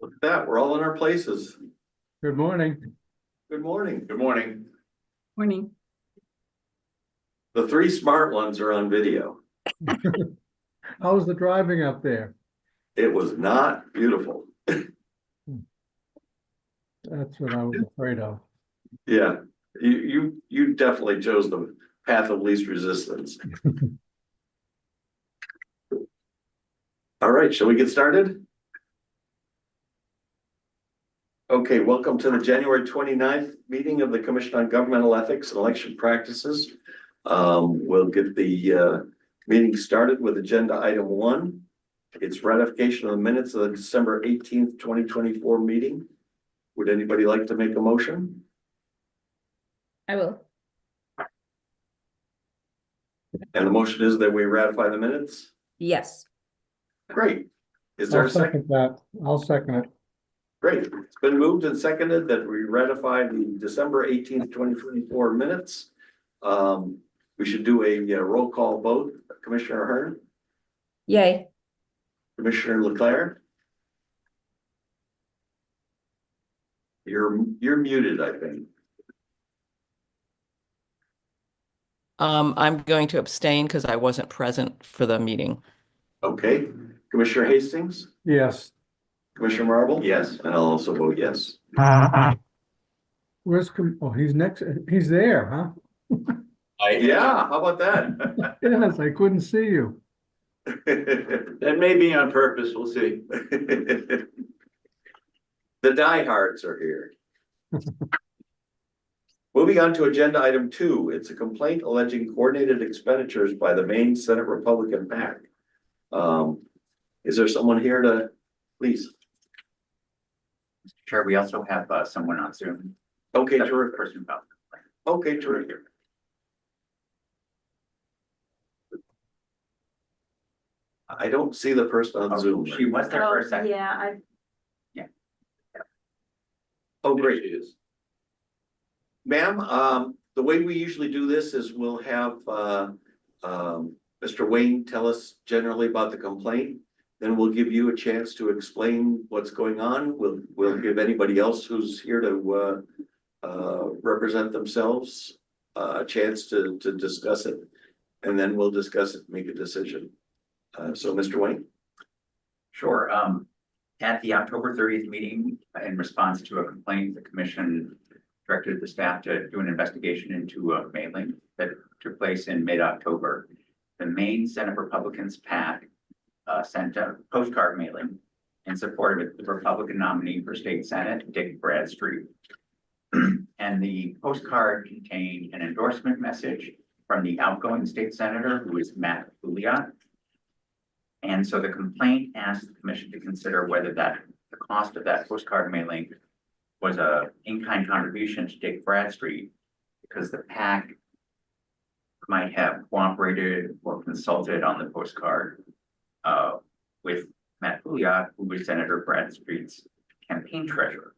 Look at that, we're all in our places. Good morning. Good morning. Good morning. Morning. The three smart ones are on video. How's the driving up there? It was not beautiful. That's what I was afraid of. Yeah, you definitely chose the path of least resistance. All right, shall we get started? Okay, welcome to the January 29th meeting of the Commission on Governmental Ethics and Election Practices. We'll get the meeting started with agenda item 1. It's ratification of the minutes of the December 18th, 2024 meeting. Would anybody like to make a motion? I will. And the motion is that we ratify the minutes? Yes. Great. Is there I'll a second? second that. I'll second it. Great. It's been moved and seconded that we ratify the December 18th, 2024 minutes. We should do a roll call vote. Commissioner Ahern, Yay. Commissioner Leclerc. You're muted, I think. I'm going to abstain because I wasn't present for the meeting. Okay. Commissioner Hastings, Yes. Commissioner Marble? Yes. And I'll also vote yes. Oh, he's next. He's there, huh? Yeah, how about that? Yes, I couldn't see you. That may be on purpose, we'll see. The diehards are here. Moving on to agenda item 2, it's a complaint alleging coordinated expenditures by the Maine Senate Republican PAC. Is there someone here to, please? Mr. Chair, we also have someone on Zoom. Okay, That's the terrific. person about the complaint. Okay, terrific. I don't see the person on Zoom. She was there for a second. Yeah, Oh, great. She is. Ma'am, the way we usually do this is we'll have Mr. Wayne tell us generally about the complaint. Then we'll give you a chance to explain what's going on. We'll give anybody else who's here to represent themselves a chance to discuss it. And then we'll discuss it, make a decision. So Mr. Wayne? Sure. At the October 30th meeting, in response to a complaint, the commission directed the staff to do an investigation into a mailing that took place in mid-October. The Maine Senate Republicans PAC sent a postcard mailing in support of the Republican nominee for state Senate, Dick Bradstreet. And the postcard contained an endorsement message from the outgoing state senator, who is Matt Pouliot. And so the complaint asked the commission to consider whether the cost of that postcard mailing was a in-kind contribution to Dick Bradstreet, because the PAC might have cooperated or consulted on the postcard with Matt Pouliot, who was Senator Bradstreet's campaign treasurer.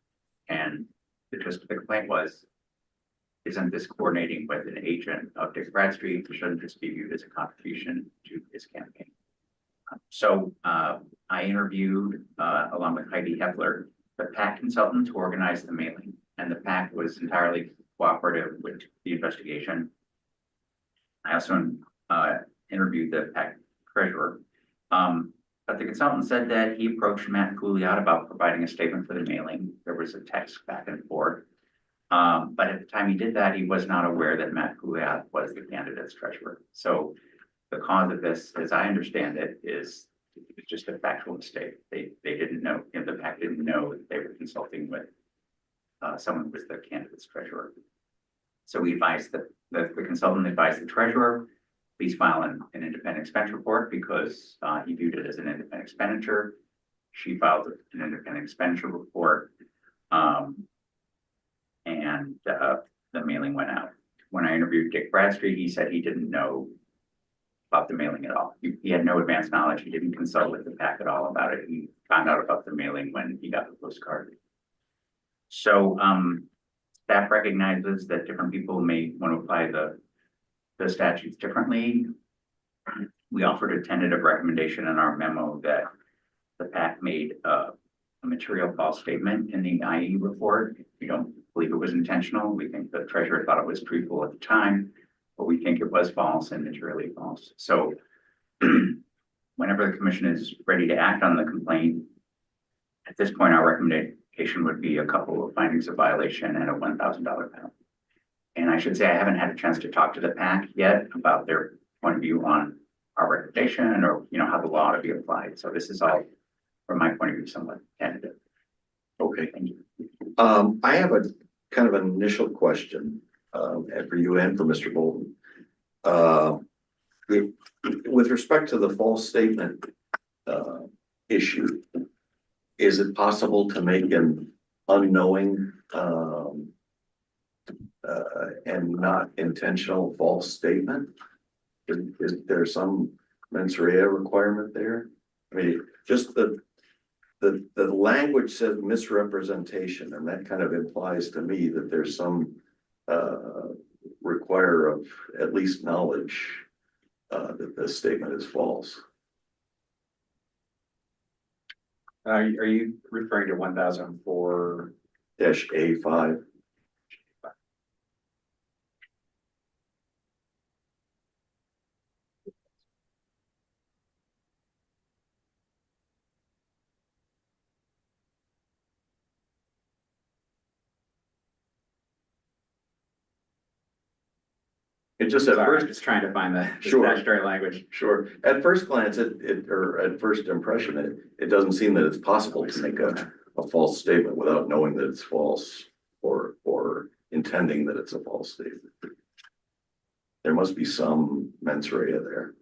And the gist of the complaint was, isn't this coordinating with an agent of Dick Bradstreet? Shouldn't this be viewed as a contribution to his campaign? So I interviewed, along with Heidi Heffler, the PAC consultant who organized the mailing, and the PAC was entirely cooperative with the investigation. I also interviewed the PAC treasurer, but the consultant said that he approached Matt Pouliot about providing a statement for the mailing. There was a text back and forth, but at the time he did that, he was not aware that Matt Pouliot was the candidate's treasurer. So the cause of this, as I understand it, is just a factual mistake. They didn't know, the PAC didn't know that they were consulting with someone who was the candidate's treasurer. So we advised the consultant advised the treasurer, please file an independent expense report, because he viewed it as an independent expenditure. She filed an independent expenditure report, and the mailing went out. When I interviewed Dick Bradstreet, he said he didn't know about the mailing at all. He had no advanced knowledge. He didn't consult with the PAC at all about it. He found out about the mailing when he got the postcard. So staff recognizes that different people may want to apply the statutes differently. We offered a tentative recommendation in our memo that the PAC made a material false statement in the IE report. We don't believe it was intentional. We think the treasurer thought it was truthful at the time, but we think it was false and materially false. So whenever the commission is ready to act on the complaint, at this point, our recommendation would be a couple of findings of violation and a $1,000 penalty. And I should say, I haven't had a chance to talk to the PAC yet about their point of view on our recommendation or, how the law ought to be applied. So this is all, from my point of view, somewhat tentative. Okay. Thank you. I have a kind of an initial question, and for you and for Mr. Bolton. With respect to the false statement, issue, is it possible to make an unknowing, and not intentional false statement? Is there some mens rea requirement there? I mean, just the language says misrepresentation, and that kind of implies to me that there's some require of at least knowledge that this statement is false. Are you referring to 1004? -A5. It just at Sorry, I'm first, just trying to find the Sure. statutory language. sure, at first glance, or at first impression, it doesn't seem that it's possible to make a false statement without knowing that it's false or intending that it's a false statement. There must be some mens rea there.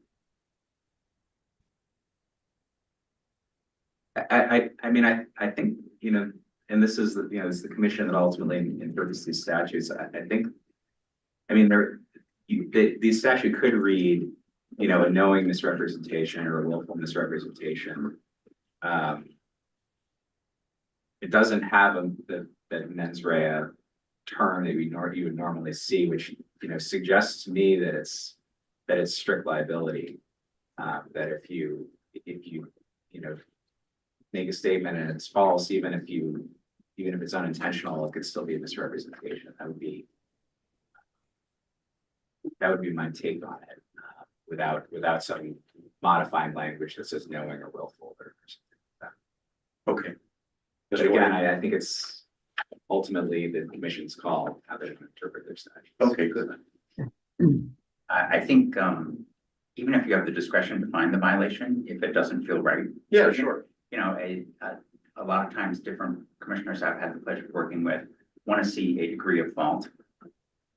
I mean, I think, and this is it's the commission that ultimately interprets these statutes. I think, I mean, the statute could read, a knowing misrepresentation or a willful misrepresentation. It doesn't have the mens rea term that you would normally see, which suggests to me that it's strict liability. That if you make a statement and it's false, even if it's unintentional, it could still be a misrepresentation. That would be my take on it, without some modifying language that says knowing or willful or something like that. Okay. But again, I think it's ultimately the commission's call how they interpret their statutes. Okay, good. I think, even if you have the discretion to find the violation, if it doesn't feel right, Yeah, sure. a lot of times different commissioners I've had the pleasure of working with want to see a degree of fault.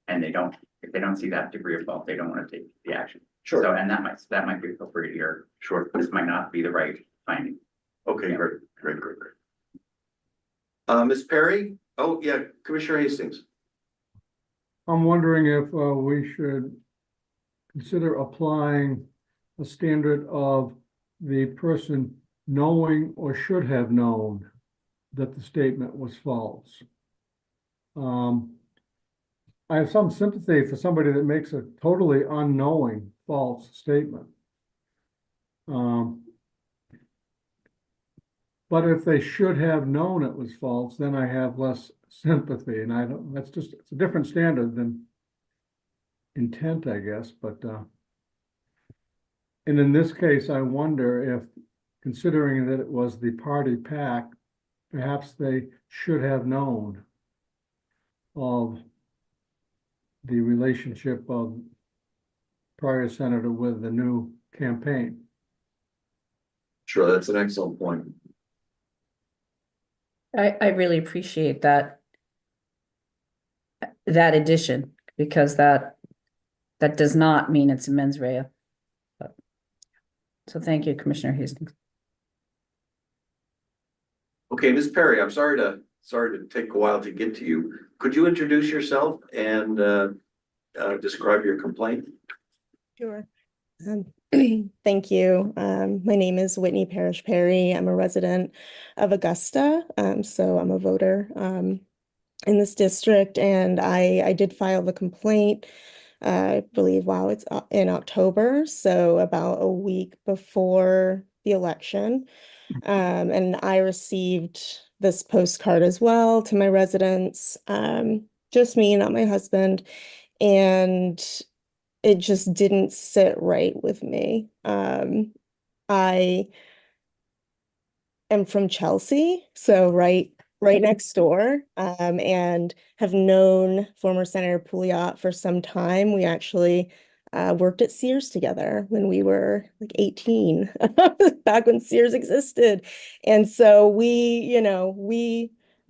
And if they don't see that degree of fault, they don't want to take the action. Sure. So, and that might be appropriate here. Sure. This might not be the right finding. Okay, great. Ms. Perry? Oh, yeah, Commissioner Hastings. I'm wondering if we should consider applying a standard of the person knowing or should have known that the statement was false. I have some sympathy for somebody that makes a totally unknowing false statement. But if they should have known it was false, then I have less sympathy, and it's a different standard than intent, I guess, but and in this case, I wonder if, considering that it was the party PAC, perhaps they should have known of the relationship of prior senator with the new campaign. Sure, that's an excellent point. I really appreciate that addition, because that does not mean it's a mens rea. So thank you, Commissioner Hastings. Okay, Ms. Perry, I'm sorry to take a while to get to you. Could you introduce yourself and describe your complaint? Sure. Thank you. My name is Whitney Parrish Perry. I'm a resident of Augusta, so I'm a voter in this district, and I did file the complaint, I believe, it's in October, so about a week before the election. And I received this postcard as well to my residents, just me, not my husband. And it just didn't sit right with me. I am from Chelsea, so right next door, and have known former Senator Pouliot for some time. We actually worked at Sears together when we were like 18, back when Sears existed. And so we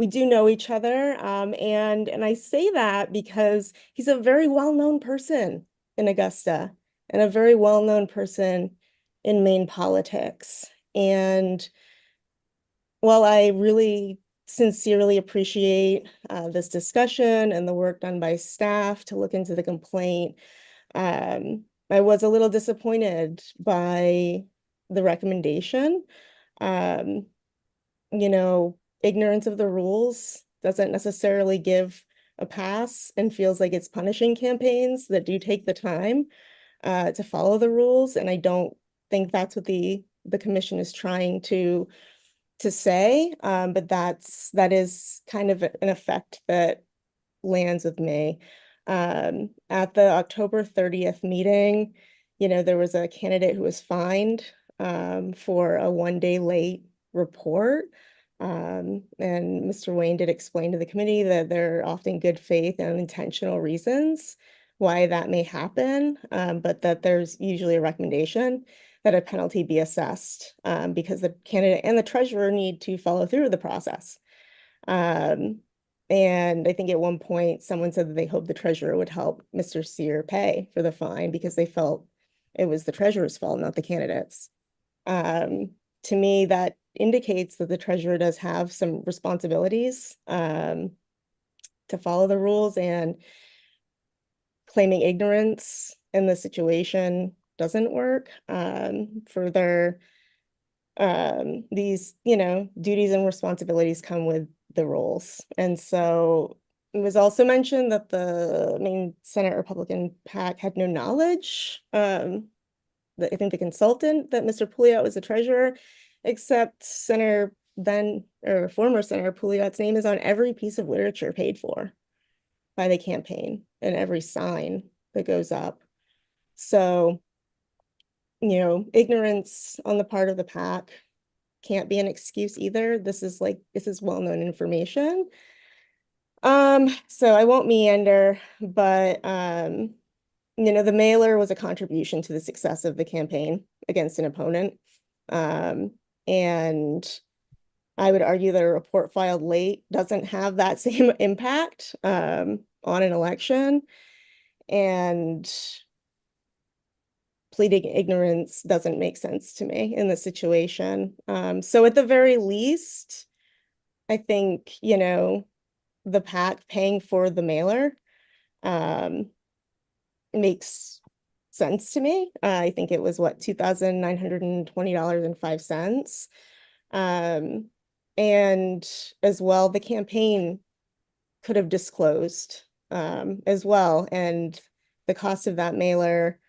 do know each other. And I say that because he's a very well-known person in Augusta and a very well-known person in Maine politics. And while I really sincerely appreciate this discussion and the work done by staff to look into the complaint, I was a little disappointed by the recommendation. Ignorance of the rules doesn't necessarily give a pass and feels like it's punishing campaigns that do take the time to follow the rules. And I don't think that's what the commission is trying to say, but that is kind of an effect that lands with me. At the October 30th meeting, there was a candidate who was fined for a 1 day late report. And Mr. Wayne did explain to the committee that there are often good faith and intentional reasons why that may happen, but that there's usually a recommendation that a penalty be assessed because the candidate and the treasurer need to follow through the process. And I think at one point someone said that they hoped the treasurer would help Mr. Sear pay for the fine because they felt it was the treasurer's fault, not the candidate's. To me, that indicates that the treasurer does have some responsibilities to follow the rules, and claiming ignorance in the situation doesn't work. Further, these, duties and responsibilities come with the roles. And so it was also mentioned that the Maine Senate Republican PAC had no knowledge. I think the consultant that Mr. Pouliot was the treasurer, except former Senator Pouliot's name is on every piece of literature paid for by the campaign and every sign that goes up. So, ignorance on the part of the PAC can't be an excuse either. This is well-known information. So I won't meander, but the mailer was a contribution to the success of the campaign against an opponent. And I would argue that a report filed late doesn't have that same impact on an election. And pleading ignorance doesn't make sense to me in this situation. So at the very least, I think, the PAC paying for the mailer makes sense to me. I think it was $2,920.05. And as well, the campaign could have disclosed as well. And the cost of that mailer,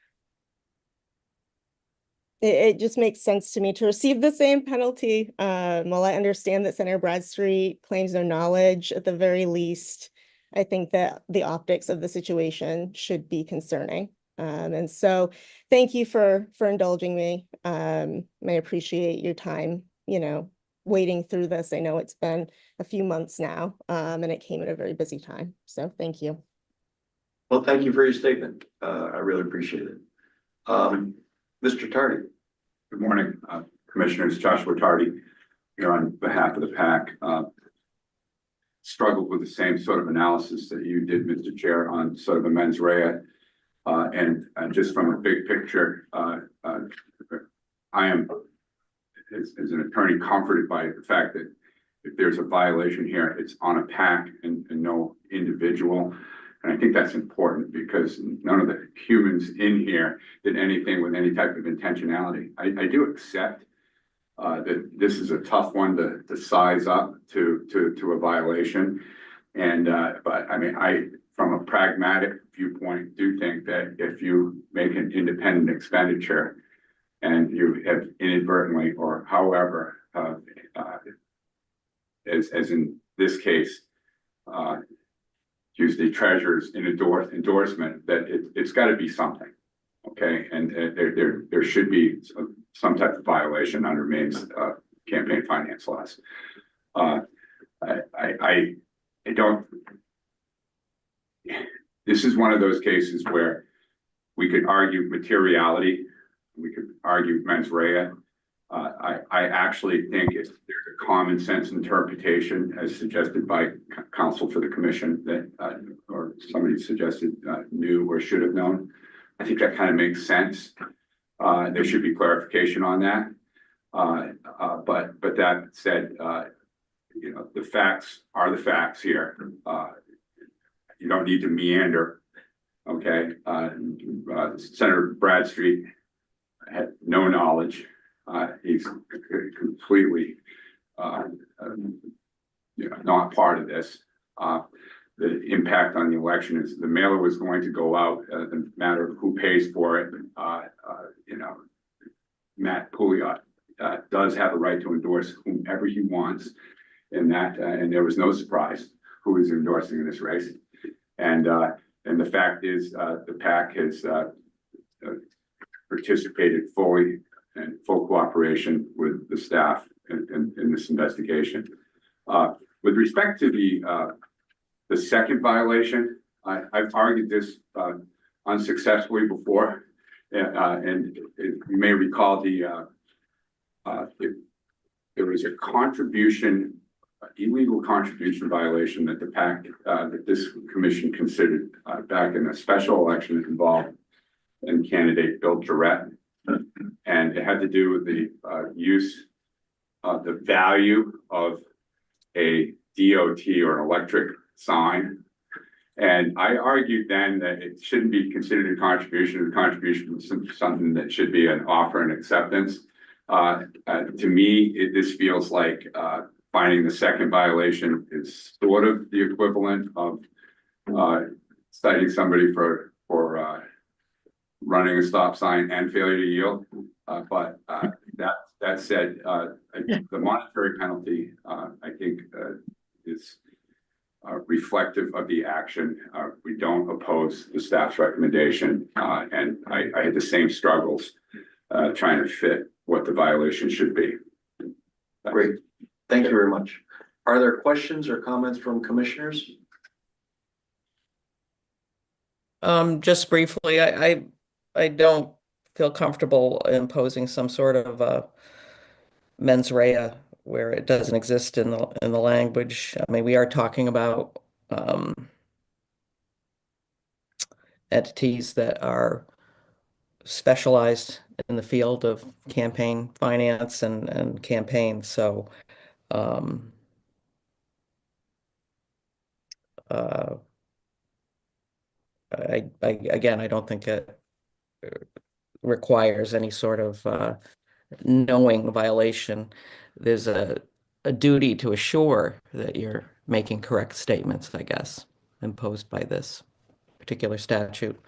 it just makes sense to me to receive the same penalty. While I understand that Senator Bradstreet claims no knowledge, at the very least, I think that the optics of the situation should be concerning. And so thank you for indulging me. I appreciate your time, wading through this. I know it's been a few months now, and it came at a very busy time. So thank you. Well, thank you for your statement. I really appreciate it. Mr. Tardy. Good morning, Commissioners. Joshua Tardy here on behalf of the PAC. Struggled with the same sort of analysis that you did, Mr. Chair, on sort of the mens rea. And just from a big picture, I am, as an attorney, comforted by the fact that if there's a violation here, it's on a PAC and no individual. And I think that's important because none of the humans in here did anything with any type of intentionality. I do accept that this is a tough one to size up to a violation. And but I mean, from a pragmatic viewpoint, do think that if you make an independent expenditure, and you have inadvertently or however, as in this case, use the treasurer's endorsement, that it's got to be something. Okay, and there should be some type of violation under Maine's campaign finance laws. I don't. This is one of those cases where we could argue materiality, we could argue mens rea. I actually think there's a common sense interpretation, as suggested by counsel for the commission, that or somebody suggested knew or should have known. I think that kind of makes sense. There should be clarification on that. But that said, you know, the facts are the facts here. You don't need to meander. Okay, Senator Bradstreet had no knowledge. He's completely, you know, not part of this. The impact on the election is the mailer was going to go out. The matter of who pays for it. You know, Matt Pouliot does have a right to endorse whomever he wants, and there was no surprise who is endorsing in this race. And the fact is, the PAC has participated fully and full cooperation with the staff in this investigation. With respect to the second violation, I've argued this unsuccessfully before, and you may recall there was a contribution, illegal contribution violation that the PAC, that this commission considered back in a special election that involved and candidate Bill Jarrett. And it had to do with the use of the value of a DOT or an electric sign. And I argued then that it shouldn't be considered a contribution. The contribution was something that should be an offer and acceptance. To me, this feels like finding the second violation is sort of the equivalent of citing somebody for running a stop sign and failure to yield. But that said, the monetary penalty, I think, is reflective of the action. We don't oppose the staff's recommendation, and I had the same struggles trying to fit what the violation should be. Great, thank you very much. Are there questions or comments from commissioners? Just briefly, I don't feel comfortable imposing some sort of mens rea where it doesn't exist in the language. I mean, we are talking about entities that are specialized in the field of campaign finance and campaigns. So again, I don't think it requires any sort of knowing violation. There's a duty to assure that you're making correct statements, I guess, imposed by this particular statute,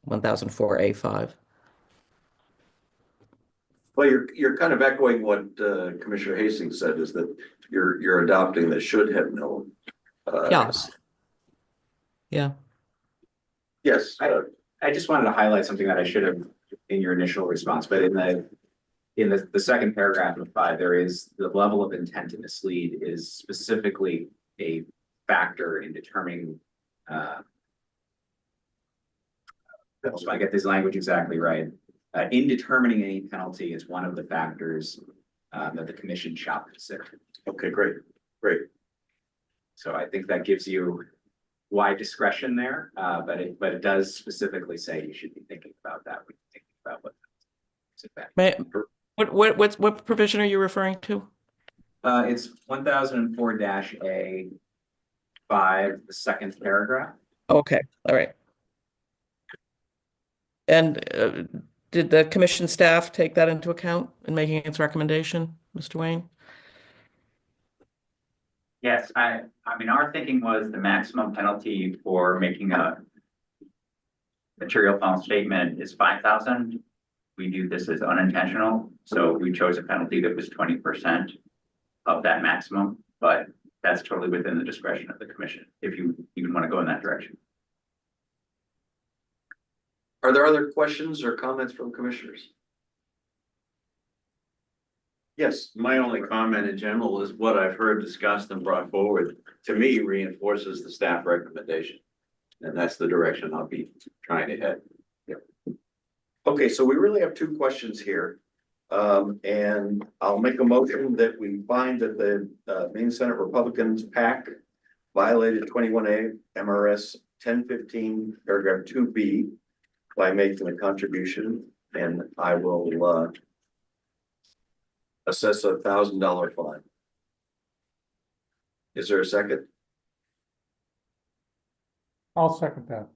1004A5. Well, you're kind of echoing what Commissioner Hastings said, is that you're adopting the should have known. Yes. Yeah. Yes. I just wanted to highlight something that I should have in your initial response, but in the second paragraph of 5, there is the level of intent to mislead is specifically a factor in determining. So I get this language exactly right. In determining any penalty is one of the factors that the commission shall consider. Okay, great. So I think that gives you wide discretion there, but it does specifically say you should be thinking about that when you're thinking about what. What provision are you referring to? It's 1004-A5, the second paragraph. Okay, all right. And did the commission staff take that into account in making its recommendation, Mr. Wayne? Yes, I mean, our thinking was the maximum penalty for making a material false statement is $5,000. we do this as unintentional, so we chose a penalty that was 20% of that maximum, but that's totally within the discretion of the commission, if you even want to go in that direction. Are there other questions or comments from commissioners? Yes, My only comment in general is what I've heard discussed and brought forward, to me, reinforces the staff recommendation. And that's the direction I'll be trying to head. okay, so we really have two questions here. And I'll make a motion that we find that the Maine Senate Republicans PAC violated 21A MRS 1015 paragraph 2B by making a contribution, and I will assess $1,000 fine. Is there a second? I'll second that.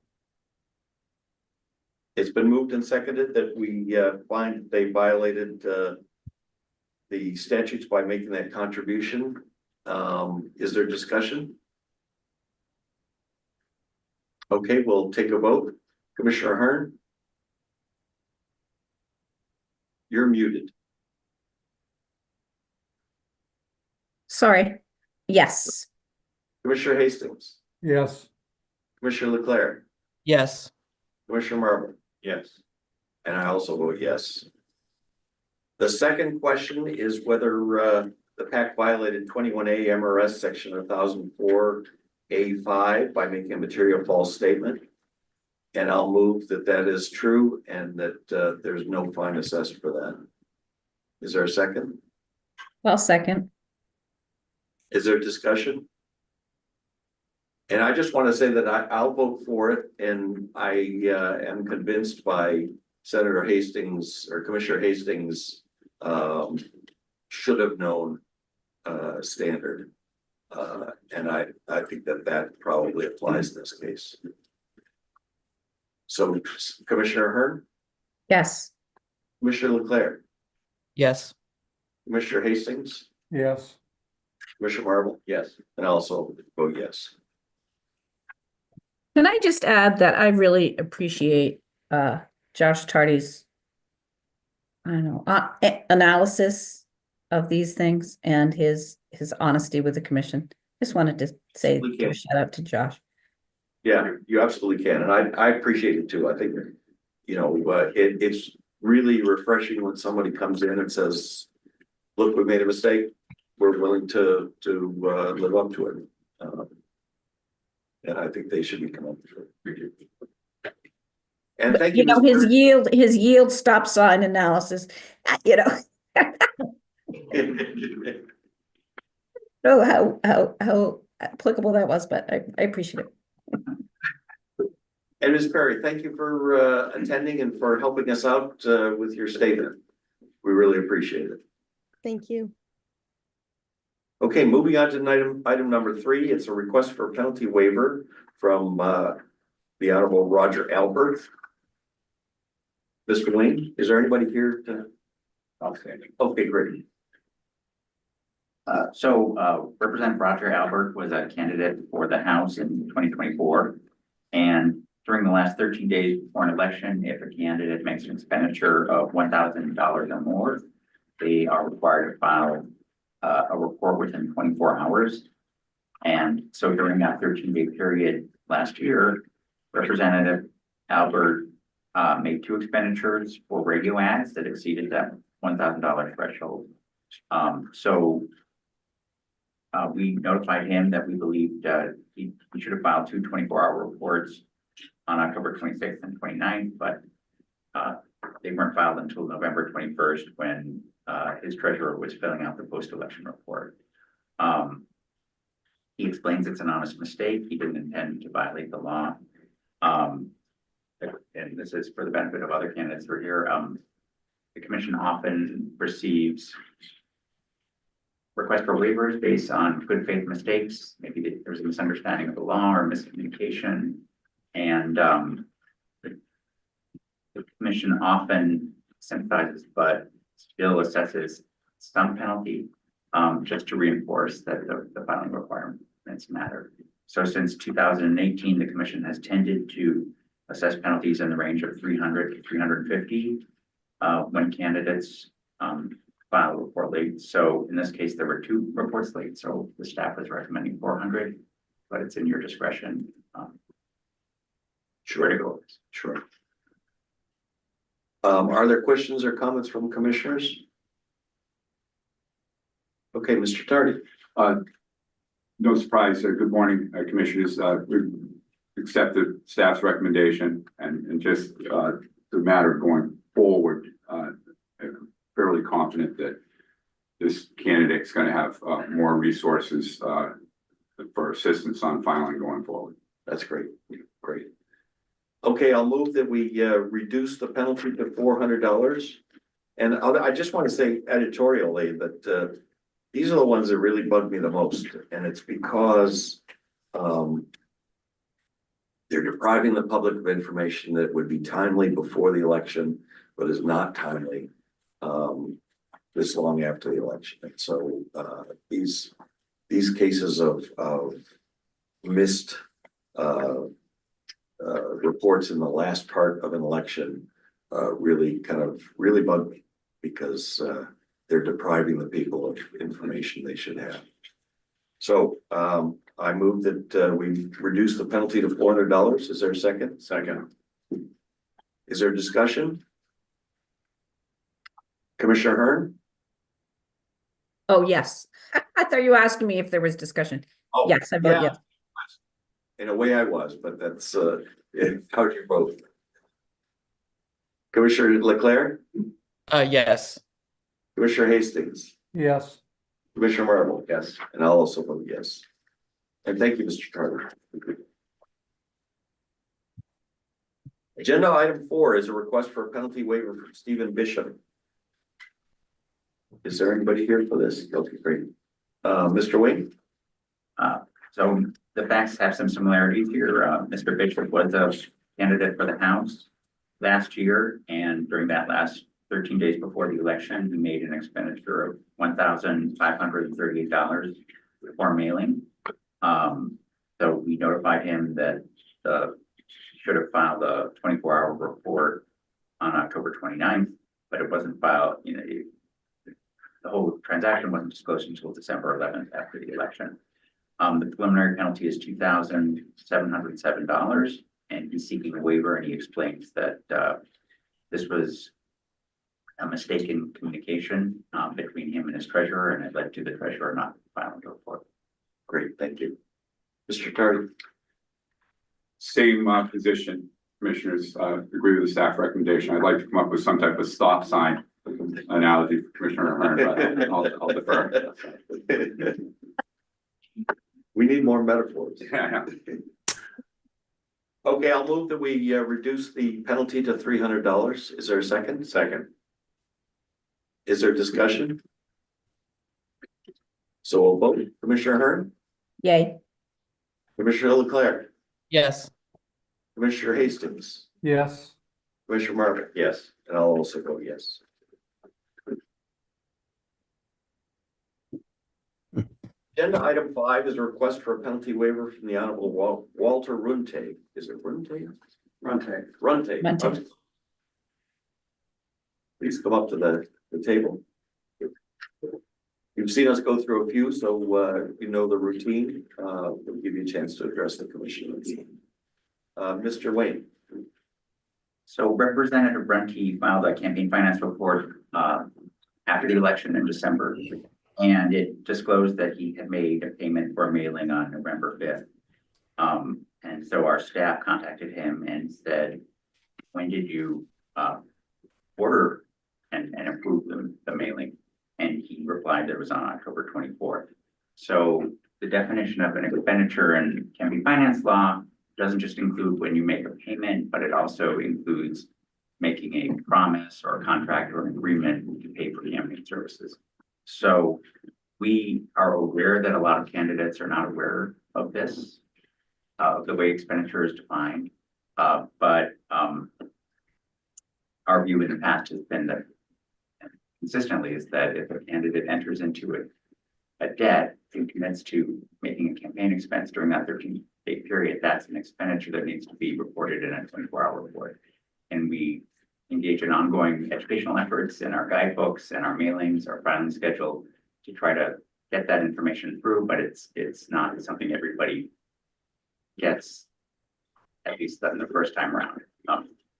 It's been moved and seconded that we find that they violated the statutes by making that contribution. Is there discussion? Okay, we'll take a vote. Commissioner Hearn? You're muted. Sorry, yes. Commissioner Hastings? Yes, Commissioner Leclerc? Yes, Commissioner Marble? Yes. And I also vote yes. The second question is whether the PAC violated 21A MRS section 1004A5 by making a material false statement. And I'll move that that is true and that there's no fine assessed for that. Is there a second? I'll second. Is there discussion? And I just want to say that I'll vote for it, and I am convinced by Senator Hastings or Commissioner Hastings should have known standard. And I think that that probably applies in this case. So Commissioner Hearn, Yes, Commissioner Leclerc, yes, Commissioner Hastings, yes. Commissioner Marble, Yes. and I also vote yes. can I just add that I really appreciate Josh Tardy's, I don't know, analysis of these things and his honesty with the commission. Just wanted to say, give a shout out to Josh. Yeah, you absolutely can, and I appreciate it too. I think, you know, it's really refreshing when somebody comes in and says, look, we made a mistake. We're willing to live up to it. And I think they should be commended for it. And But, thank you you. know, Mr. his yield stop sign analysis, you know. Know how applicable that was, but I appreciate it. And Ms. Perry, thank you for attending and for helping us out with your statement. We really appreciate it. Thank you. Okay, moving on to item number 3. It's a request for a penalty waiver from the Honorable Roger Albert. Mr. Wayne, is there anybody here to? Okay, great. Representative Roger Albert was a candidate for the House in 2024. And during the last 13 days before an election, if a candidate makes an expenditure of $1,000 or more, they are required to file a report within 24 hours. And so during that 13-day period last year, Representative Albert made 2 expenditures for radio ads that exceeded that $1,000 threshold. We notified him that we believed he should have filed 2 24-hour reports on October 26th and 29th, but they weren't filed until November 21st when his treasurer was filling out the post-election report. He explains it's an honest mistake. He didn't intend to violate the law. And this is for the benefit of other candidates who are here. The commission often receives requests for waivers based on good faith mistakes. Maybe there was a misunderstanding of the law or miscommunication. And the commission often sympathizes, but still assesses some penalty just to reinforce that the filing requirements matter. So since 2018, the commission has tended to assess penalties in the range of 300 to 350. when candidates file a report late. So in this case, there were 2 reports late, so the staff is recommending 400, but it's in your discretion. Where to go. Sure. Are there questions or comments from commissioners? Okay, Mr. Tardy. No surprise, good morning, commissioners, we accept the staff's recommendation and just, the matter going forward, I'm fairly confident that this candidate's gonna have, more resources, for assistance on filing going forward. That's great, great. Okay, I'll move that we reduce the penalty to $400. And I just want to say editorially that these are the ones that really bug me the most, and it's because they're depriving the public of information that would be timely before the election, but is not timely this long after the election. And so these cases of missed reports in the last part of an election really bug me, because they're depriving the people of information they should have. So I move that we reduce the penalty to $400. Is there a second? Second. Is there discussion? Commissioner Hearn? Oh, yes. I thought you were asking me if there was discussion. Oh, Yes, I vote yeah. yes. In a way I was, but that's how'd you vote? Commissioner Leclerc? Yes. Commissioner Hastings? Yes. Commissioner Marble? Yes. And I'll also vote yes. And thank you, Mr. Carter. Agenda item 4 is a request for a penalty waiver from Stephen Bishop. Is there anybody here for this? Okay, great. Mr. Wing? So the facts have some similarities here. Mr. Bishop was a candidate for the House last year, and during that last 13 days before the election, he made an expenditure of $1,538 for mailing. So we notified him that he should have filed a 24-hour report on October 29th, but it wasn't filed. The whole transaction wasn't disclosed until December 11th after the election. The preliminary penalty is $2,707, and he's seeking a waiver, and he explains that this was a mistaken communication between him and his treasurer, and it led to the treasurer not filing a report. Great, thank you. Mr. Tardy? Same position, commissioners, agree with the staff recommendation. I'd like to come up with some type of stop sign analogy for Commissioner Hearn, but I'll defer. We need more metaphors. Yeah. Okay, I'll move that we reduce the penalty to $300. Is there a second? Second. Is there discussion? So we'll vote. Commissioner Hearn? Yay. Commissioner Leclerc? Yes. Commissioner Hastings? Yes. Commissioner Marvick? Yes. And I'll also vote yes. Agenda item 5 is a request for a penalty waiver from the Honorable Walter Runte. Is it Runte? Runte. Runte. Please come up to the table. You've seen us go through a few, so you know the routine. We'll give you a chance to address the commission. Mr. Wayne. So Representative Brunke filed a campaign finance report after the election in December, and it disclosed that he had made a payment for mailing on November 5th. And so our staff contacted him and said, when did you order and approve the mailing? And he replied that it was on October 24th. So the definition of an expenditure in campaign finance law doesn't just include when you make a payment, but it also includes making a promise or a contract or an agreement to pay for campaign services. So we are aware that a lot of candidates are not aware of this, the way expenditure is defined. But our view in the past has been that consistently is that if a candidate enters into a debt and commits to making a campaign expense during that 13-day period, that's an expenditure that needs to be reported in a 24-hour report. And we engage in ongoing educational efforts in our guidebooks and our mailings, our filing schedule to try to get that information through, but it's not something everybody gets, at least in the first time around.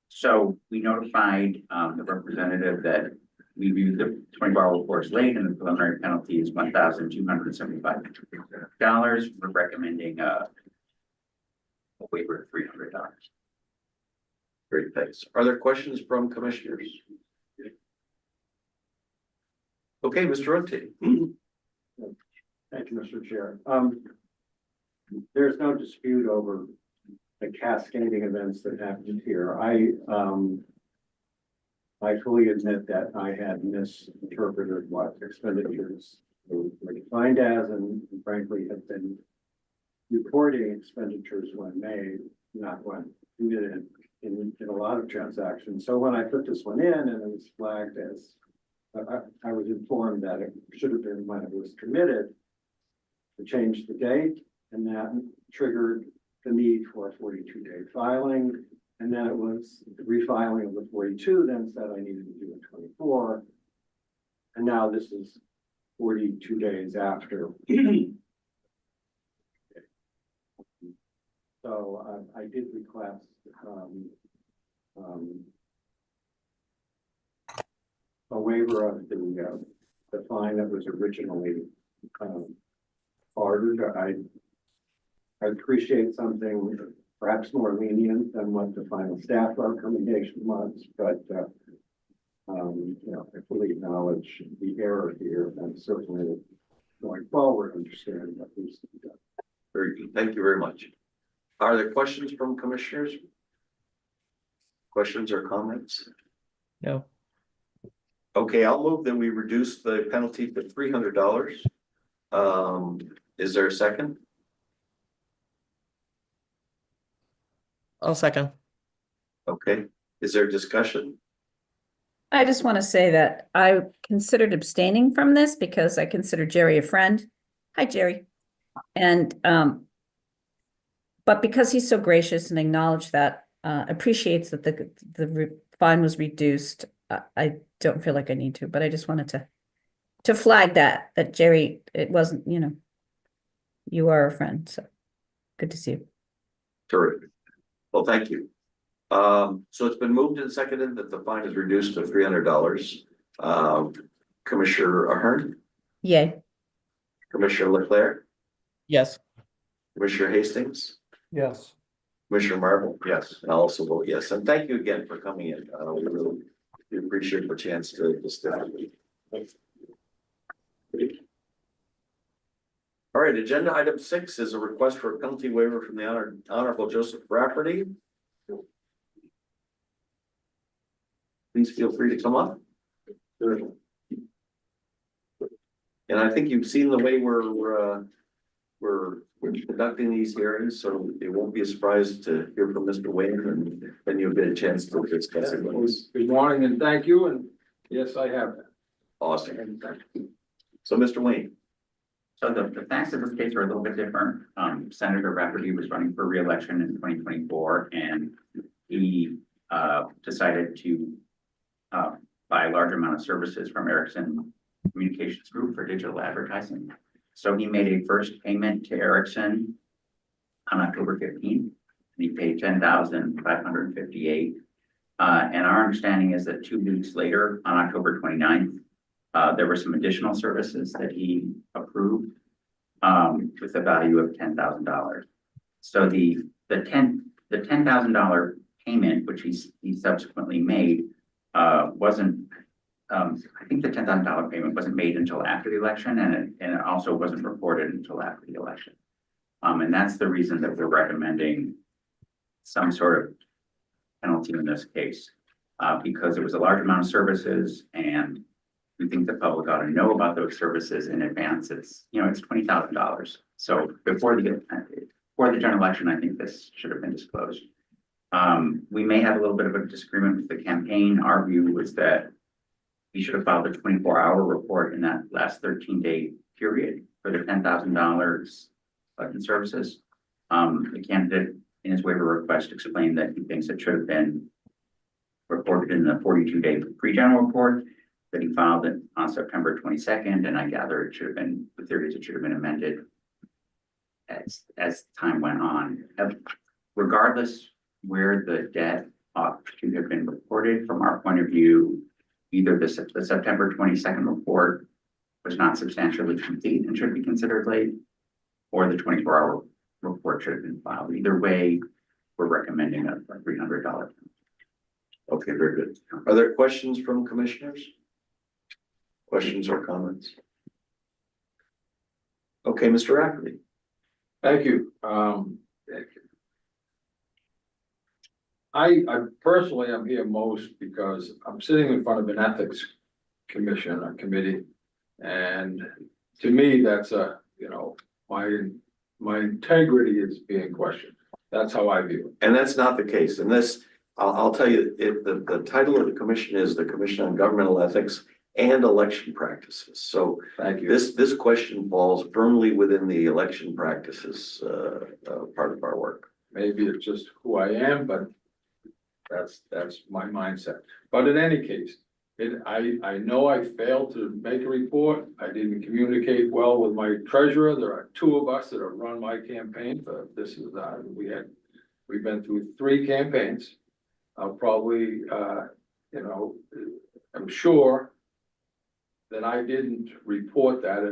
So we notified the representative that we viewed the 24-hour reports late and the preliminary penalty is $1,275. We're recommending a waiver of $300. Great, thanks. Are there questions from commissioners? Okay, Mr. Runte. Thank you, Mr. Chair. There's no dispute over the cascading events that happened here. I fully admit that I had misinterpreted what expenditures were defined as, and frankly have been reporting expenditures when made, not when committed in a lot of transactions. So when I put this one in and it was flagged as, I was informed that it should have been when it was committed to change the date, and that triggered the need for a 42-day filing. And then it was the refiling of the 42 then said I needed to do a 24. And now this is 42 days after. So I did request a waiver of the fine that was originally ordered. I appreciate something perhaps more lenient than what the final staff recommendation was, but you know, I fully acknowledge the error here, and certainly going forward, understand what needs to be done. Very good. Thank you very much. Are there questions from commissioners? Questions or comments? No. Okay, I'll move that we reduce the penalty to $300. Is there a second? I'll second. Okay, is there discussion? I just want to say that I considered abstaining from this because I consider Jerry a friend. Hi, Jerry. And, but because he's so gracious and acknowledged that, appreciates that the fine was reduced, I don't feel like I need to, but I just wanted to flag that Jerry, it wasn't, you know, you are a friend, so good to see you. Terrific. Well, thank you. So it's been moved and seconded that the fine is reduced to $300. Commissioner Ahern, Yay. Commissioner Leclerc, Yes. Commissioner Hastings, Yes. Commissioner Marvel. Yes. And I'll also vote yes. And thank you again for coming in. We really appreciate the chance to discuss. All right, agenda item 6 is a request for a penalty waiver from the Honorable Joseph Rafferty. Please feel free to come up. And I think you've seen the way we're conducting these hearings, so it won't be a surprise to hear from Mr. Wayne, and then you'll get a chance to discuss it. Good morning and thank you, and yes, I have that. Awesome. So, Mr. Wayne. So the facts of this case are a little bit different. Senator Rafferty was running for re-election in 2024, and he decided to buy a large amount of services from Ericsson Communications Group for digital advertising. So he made a first payment to Ericsson on October 15th, and he paid $10,558. And our understanding is that 2 weeks later, on October 29th, there were some additional services that he approved with a value of $10,000. So the $10,000 payment, which he subsequently made, wasn't. I think the $10,000 payment wasn't made until after the election, and it also wasn't reported until after the election. And that's the reason that we're recommending some sort of penalty in this case, because it was a large amount of services, and we think the public ought to know about those services in advance. It's, you know, it's $20,000. So before the general election, I think this should have been disclosed. We may have a little bit of a disagreement with the campaign. Our view was that he should have filed a 24-hour report in that last 13-day period for the $10,000 in services. The candidate in his waiver request explained that he thinks it should have been reported reported in the 42-day pre-general report that he filed it on September 22nd, and I gather it should have been, the theory is it should have been amended as time went on. Regardless where the debt ought to have been reported, from our point of view, either the September 22nd report was not substantially complete and should be considered late, or the 24-hour report should have been filed. Either way, we're recommending a $300. Okay, very good. Are there questions from commissioners? Questions or comments? Okay, Mr. Rafferty. Thank you. I personally am here most because I'm sitting in front of an ethics commission or committee. And to me, that's my integrity is being questioned. That's how I view it. And that's not the case. And this, I'll tell you, the title of the commission is the Commission on Governmental Ethics and Election Practices. So Thank you. this question falls firmly within the election practices part of our work. Maybe it's just who I am, but that's my mindset. But in any case, I know I failed to make a report. I didn't communicate well with my treasurer. There are two of us that have run my campaign. But we've been through 3 campaigns. I'll probably, I'm sure that I didn't report that.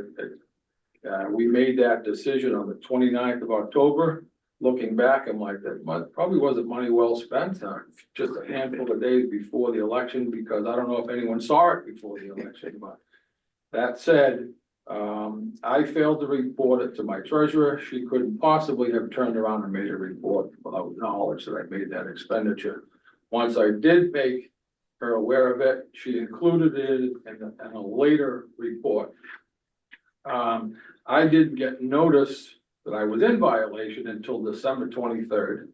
We made that decision on the 29th of October. Looking back, I'm like, that probably wasn't money well spent, just a handful of days before the election, because I don't know if anyone saw it before the election, but that said, I failed to report it to my treasurer. She couldn't possibly have turned around and made a report without knowledge that I made that expenditure. Once I did make her aware of it, she included it in a later report. I didn't get notice that I was in violation until December 23rd.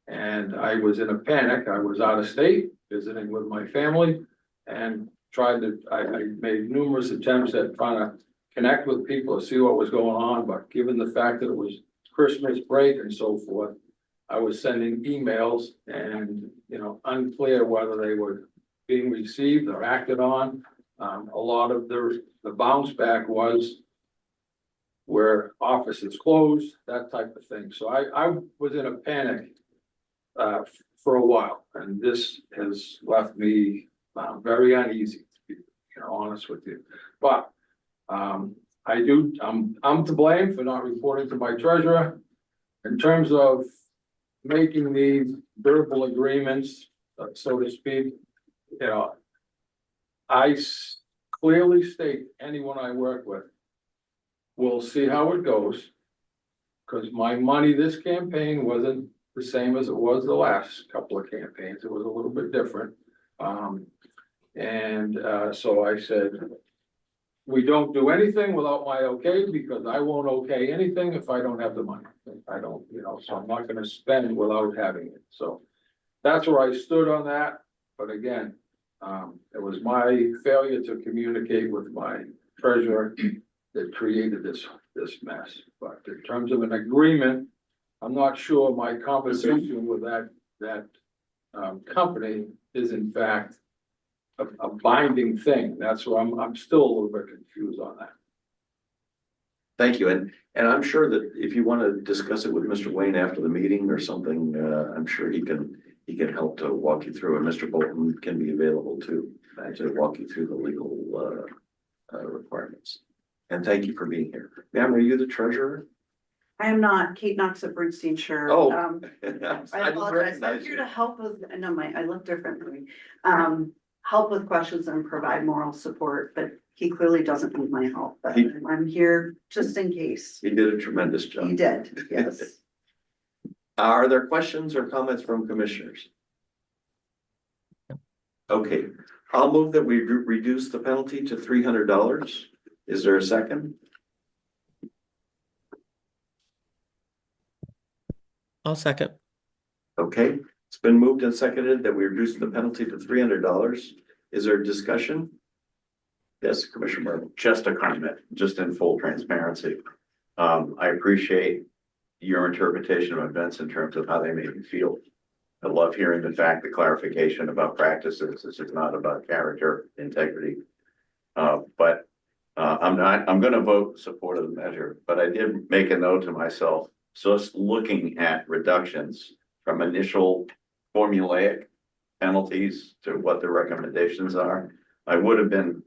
And I was in a panic. I was out of state visiting with my family and I made numerous attempts at trying to connect with people to see what was going on. But given the fact that it was Christmas break and so forth, I was sending emails and, unclear whether they were being received or acted on. A lot of the bounce back was where offices closed, that type of thing. So I was in a panic for a while, and this has left me very uneasy, to be honest with you. But I'm to blame for not reporting to my treasurer. In terms of making these verbal agreements, so to speak, I clearly state anyone I work with, we'll see how it goes. Because my money this campaign wasn't the same as it was the last couple of campaigns. It was a little bit different. So I said, we don't do anything without my okay, because I won't okay anything if I don't have the money. I don't, so I'm not gonna spend without having it. So that's where I stood on that. But again, it was my failure to communicate with my treasurer that created this mess. But in terms of an agreement, I'm not sure my conversation with that company is in fact a binding thing. That's where I'm still a little bit confused on that. Thank you. And I'm sure that if you want to discuss it with Mr. Wayne after the meeting or something, I'm sure he can help to walk you through, and Mr. Bolton can be available too, to walk you through the legal requirements. And thank you for being here. Ma'am, are you the treasurer? I am not. Kate Knox at Bernstein Shire. Oh. I apologize. I'm here to help with, I know I look differently. Help with questions and provide moral support, but he clearly doesn't need my help, but I'm here just in case. He did a tremendous job. He did, yes. Are there questions or comments from commissioners? Okay, I'll move that we reduce the penalty to $300. Is there a second? I'll second. Okay, it's been moved and seconded that we reduce the penalty to $300. Is there a discussion? Yes, Commissioner Marble. Just a comment, just in full transparency. I appreciate your interpretation of events in terms of how they made me feel. I love hearing the clarification about practices. This is not about character, integrity. But I'm gonna vote in support of the measure, but I did make a note to myself, just looking at reductions from initial formulaic penalties to what the recommendations are, I would have been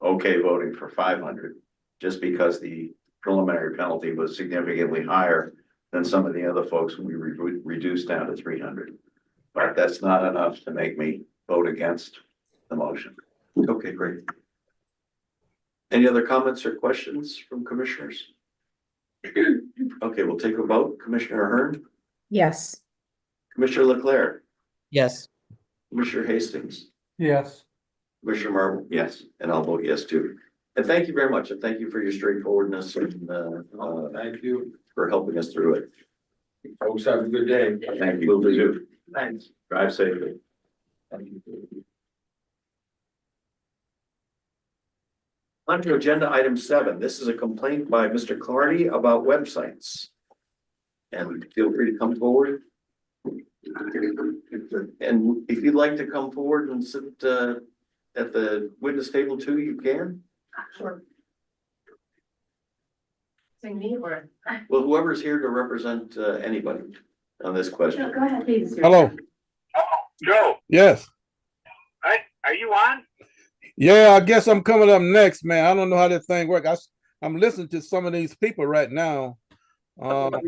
okay voting for 500, just because the preliminary penalty was significantly higher than some of the other folks we reduced down to 300. But that's not enough to make me vote against the motion. Okay, great. Any other comments or questions from commissioners? Okay, we'll take a vote. Commissioner Ahern, Yes. Commissioner Leclerc, Yes. Commissioner Hastings, Yes. Commissioner Marvel, yes, and I'll vote yes too. And thank you very much, and thank you for your straightforwardness and Thank you. for helping us through it. Folks, have a good day. Thank you. Will do. Thanks. Drive safely. On to agenda item 7. This is a complaint by Mr. Clardy about websites. And feel free to come forward. And if you'd like to come forward and sit at the witness table too, you can. Sure. Sing me or? Well, whoever's here to represent anybody on this question. Go ahead, please. Hello. Joe, Yes. are you on? Yeah, I guess I'm coming up next, man. I don't know how this thing works. I'm listening to some of these people right now. I don't have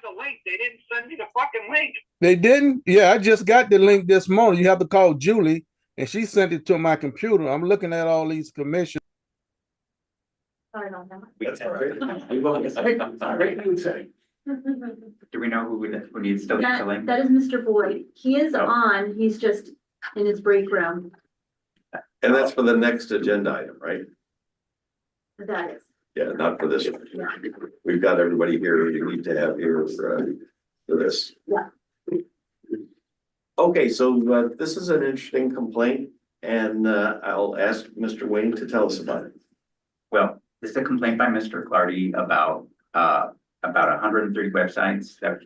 the link. They didn't send me the fucking link. They didn't? Yeah, I just got the link this morning. You have to call Julie, and she sent it to my computer. I'm looking at all these commissions. I don't know. That's all right. Do we know who needs to That, link? that is Mr. Boyd. He is Oh. on, he's just in his break room. And that's for the next agenda item, right? That is. Yeah, not for this one. We've got everybody here you need to have here for this. Yeah. Okay, so this is an interesting complaint, and I'll ask Mr. Wayne to tell us about it. Well, this is a complaint by Mr. Clardy about 130 websites that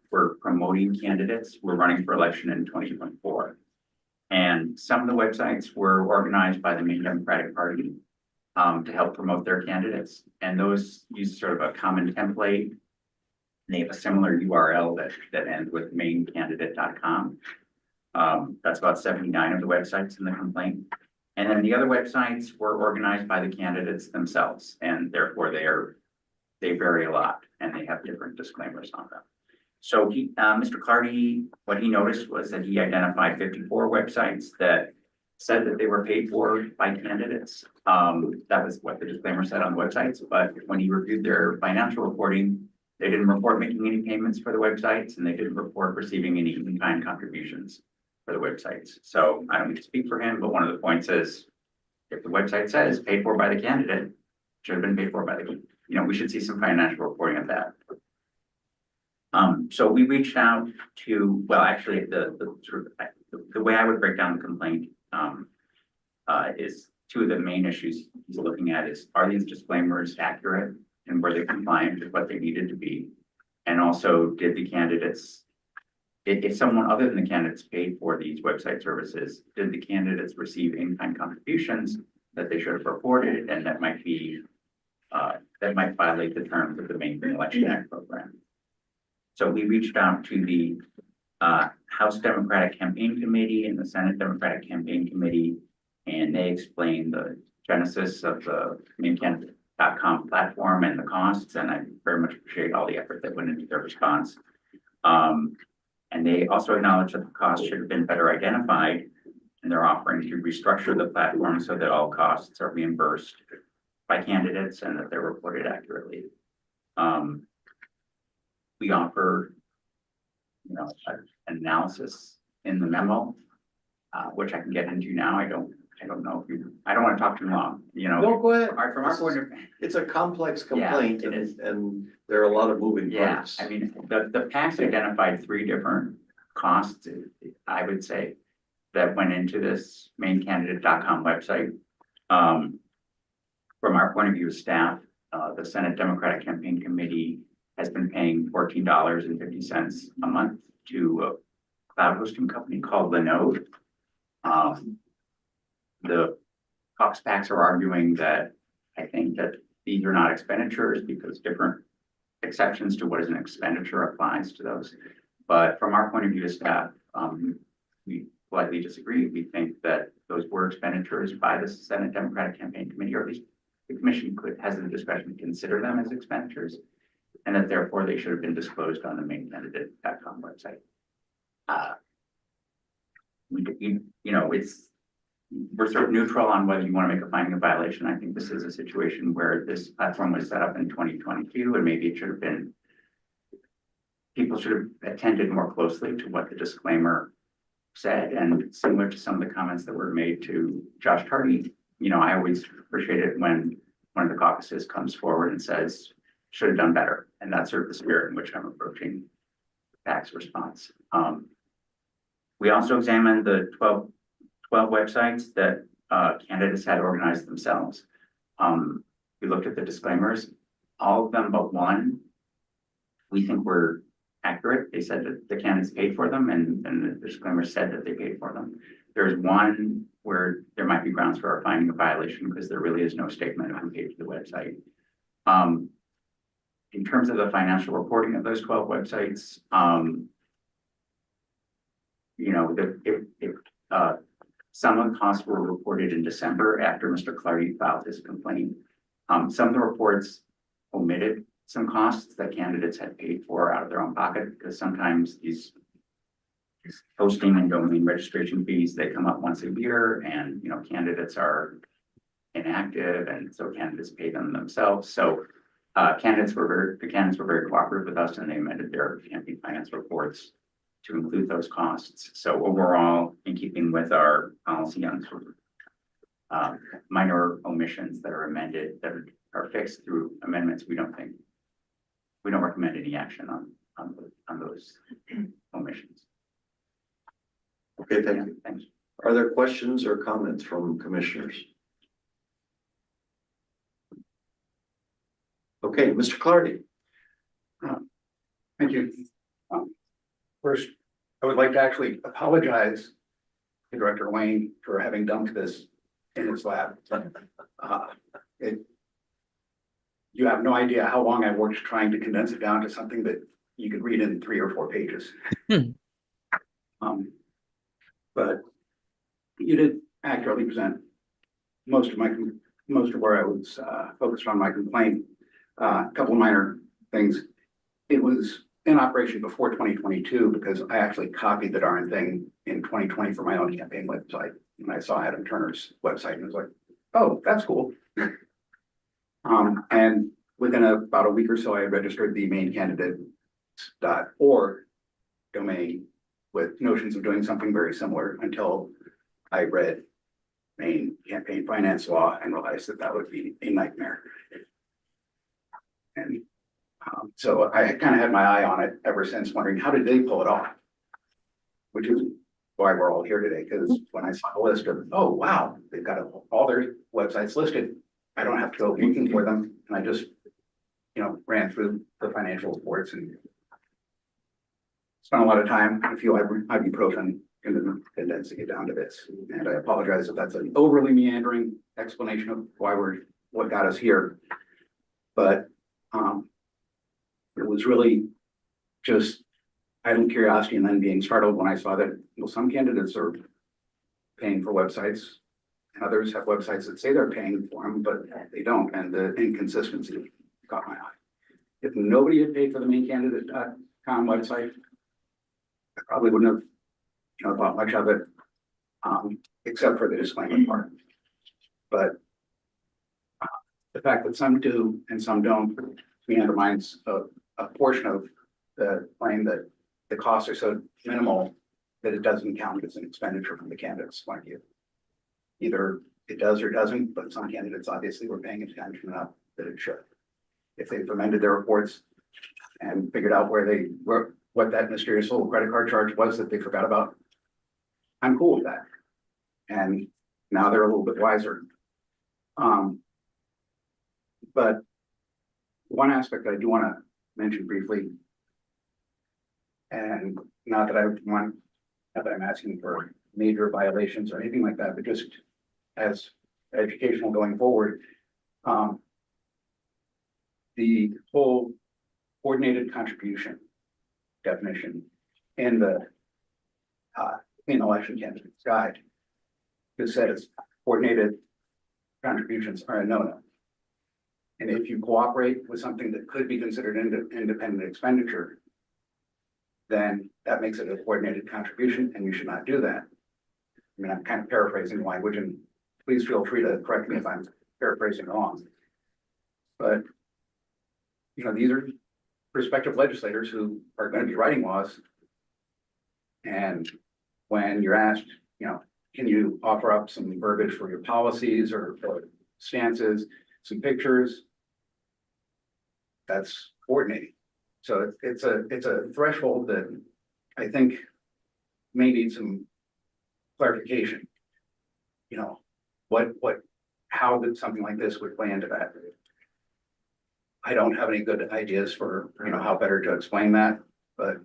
were promoting candidates who were running for election in 2024. And some of the websites were organized by the Maine Democratic Party to help promote their candidates. And those use sort of a common template. And they have a similar URL that ends with mainecandidate.com. That's about 79 of the websites in the complaint. And then the other websites were organized by the candidates themselves, and therefore they vary a lot and they have different disclaimers on them. So Mr. Clardy, what he noticed was that he identified 54 websites that said that they were paid for by candidates. That was what the disclaimer said on the websites, but when he reviewed their financial reporting, they didn't report making any payments for the websites, and they didn't report receiving any in-kind contributions for the websites. So I don't need to speak for him, but one of the points is, if the website says paid for by the candidate, should have been paid for by the, we should see some financial reporting of that. So we reached out to, well, actually the way I would break down the complaint is two of the main issues he's looking at is, are these disclaimers accurate and were they compliant with what they needed to be? And also, did the candidates, if someone other than the candidates paid for these website services, did the candidates receive in-kind contributions that they should have reported, and that might be that might violate the terms of the Maine Election Act program. So we reached out to the House Democratic Campaign Committee and the Senate Democratic Campaign Committee, and they explained the genesis of the MaineCandidate.com platform and the costs, and I very much appreciate all the effort that went into their response. And they also acknowledged that the costs should have been better identified, and they're offering to restructure the platform so that all costs are reimbursed by candidates and that they're reported accurately. We offer, an analysis in the memo, which I can get into now. I don't know if I don't want to talk too long, No, go ahead. From our point of It's a complex complaint it is. and there are a lot of moving Yeah, parts. I mean, the PAC's identified 3 different costs, I would say, that went into this MaineCandidate.com website. From our point of view as staff, the Senate Democratic Campaign Committee has been paying $14.50 a month to a cloud hosting company called Linode. The Cox PACs are arguing that I think that these are not expenditures because different exceptions to what is an expenditure applies to those. But from our point of view as staff, we politely disagree. We think that those were expenditures by the Senate Democratic Campaign Committee, or at least the commission has the discretion to consider them as expenditures, and that therefore they should have been disclosed on the maincandidate.com website. We're sort of neutral on whether you want to make a finding of violation. I think this is a situation where this platform was set up in 2022, and maybe it should have been, people should have attended more closely to what the disclaimer said. And similar to some of the comments that were made to Josh Tardy, I always appreciate it when one of the caucuses comes forward and says, should have done better. And that's sort of the spirit in which I'm approaching PAC's response. We also examined the 12 websites that candidates had organized themselves. We looked at the disclaimers, all of them but one we think were accurate. They said that the candidates paid for them, and the disclaimer said that they paid for them. There's one where there might be grounds for our finding a violation because there really is no statement of who paid for the website. In terms of the financial reporting of those 12 websites, some of the costs were reported in December after Mr. Clardy filed his complaint. Some of the reports omitted some costs that candidates had paid for out of their own pocket, because sometimes these hosting and domain registration fees, they come up once a year, and candidates are inactive, and so candidates pay them themselves. So the candidates were very cooperative with us, and they amended their campaign finance reports to include those costs. So overall, in keeping with our policy on sort of minor omissions that are amended, that are fixed through amendments, we don't recommend any action on those omissions. Okay, thank you. Thanks. Are there questions or comments from commissioners? Okay, Mr. Clardy. Thank you. First, I would like to actually apologize to Director Wayne for having dumped this in his lap. You have no idea how long I worked trying to condense it down to something that you could read in 3 or 4 pages. But you did accurately present most of where I was focused on my complaint. A couple of minor things. It was in operation before 2022 because I actually copied the darn thing in 2020 for my own campaign website. And I saw Adam Turner's website and was like, oh, that's cool. And within about a week or so, I had registered the maincandidate.org domain with notions of doing something very similar until I read Maine campaign finance law and realized that that would be a nightmare. And so I kind of had my eye on it ever since, wondering how did they pull it off? Which is why we're all here today, because when I saw the list of, oh, wow, they've got all their websites listed. I don't have to go looking for them. And I just, ran through the financial reports and spent a lot of time, a few ibuprofen, and condensing it down to this. And I apologize if that's an overly meandering explanation of what got us here. But it was really just idle curiosity and then being startled when I saw that, some candidates are paying for websites and others have websites that say they're paying for them, but they don't. And the inconsistency caught my eye. If nobody had paid for the maincandidate.com website, I probably wouldn't have thought much of it, except for the disclaimer part. But the fact that some do and some don't, to me, undermines a portion of the claim that the costs are so minimal that it doesn't count as an expenditure from the candidate's point of view. Either it does or doesn't, but some candidates obviously were paying attention enough that it should. If they've amended their reports and figured out what that mysterious little credit card charge was that they forgot about, I'm cool with that. And now they're a little bit wiser. But one aspect I do want to mention briefly, and not that I want, not that I'm asking for major violations or anything like that, but just as educational going forward. The whole coordinated contribution definition in the Maine election candidates guide that says coordinated contributions are a no-no. And if you cooperate with something that could be considered independent expenditure, then that makes it a coordinated contribution, and you should not do that. I mean, I'm kind of paraphrasing the language, and please feel free to correct me if I'm paraphrasing wrong. But, you know, these are prospective legislators who are going to be writing laws. And when you're asked, you know, can you offer up some verbiage for your policies or stances, some pictures? That's coordinating. So it's a threshold that I think may need some clarification. You know, how did something like this would play into that? I don't have any good ideas for, you know, how better to explain that, but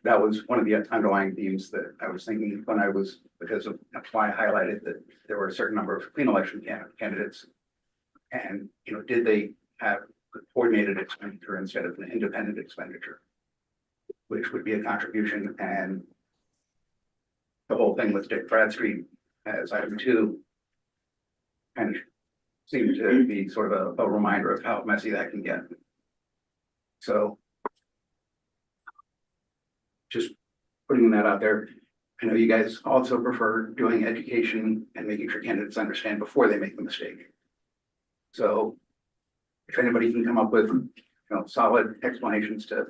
that was one of the underlying themes that I was thinking when I was, because of that's why I highlighted that there were a certain number of clean election candidates. And, you know, did they have coordinated expenditure instead of an independent expenditure, which would be a contribution? And the whole thing with Richard Bradstreet as item 2 kind of seemed to be sort of a reminder of how messy that can get. So just putting that out there. I know you guys also prefer doing education and making sure candidates understand before they make the mistake. So if anybody can come up with, you know, solid explanations to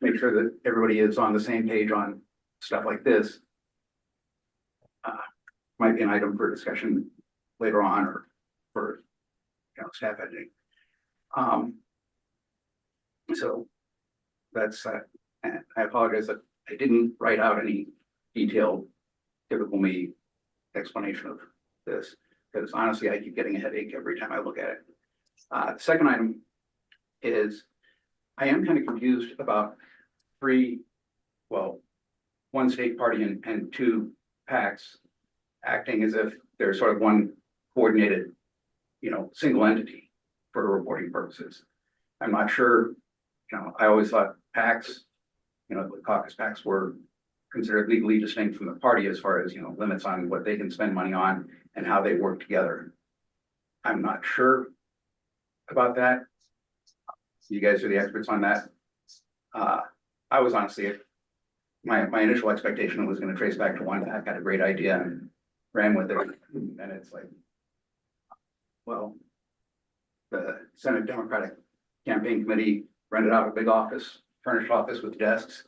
make sure that everybody is on the same page on stuff like this, might be an item for discussion later on, or for, you know, staff editing. So that's and I apologize that I didn't write out any detailed, typical me explanation of this, because honestly, I keep getting a headache every time I look at it. The second item is I am kind of confused about one state party and 2 PACs acting as if they're sort of one coordinated, you know, single entity for reporting purposes. I'm not sure, you know, I always thought PACs, you know, the caucus PACs were considered legally distinct from the party as far as, you know, limits on what they can spend money on and how they work together. I'm not sure about that. You guys are the experts on that. I was honestly, my initial expectation was going to trace back to one that had a great idea and ran with it. And it's like, well, the Senate Democratic Campaign Committee rented out a big office, furnished office with desks.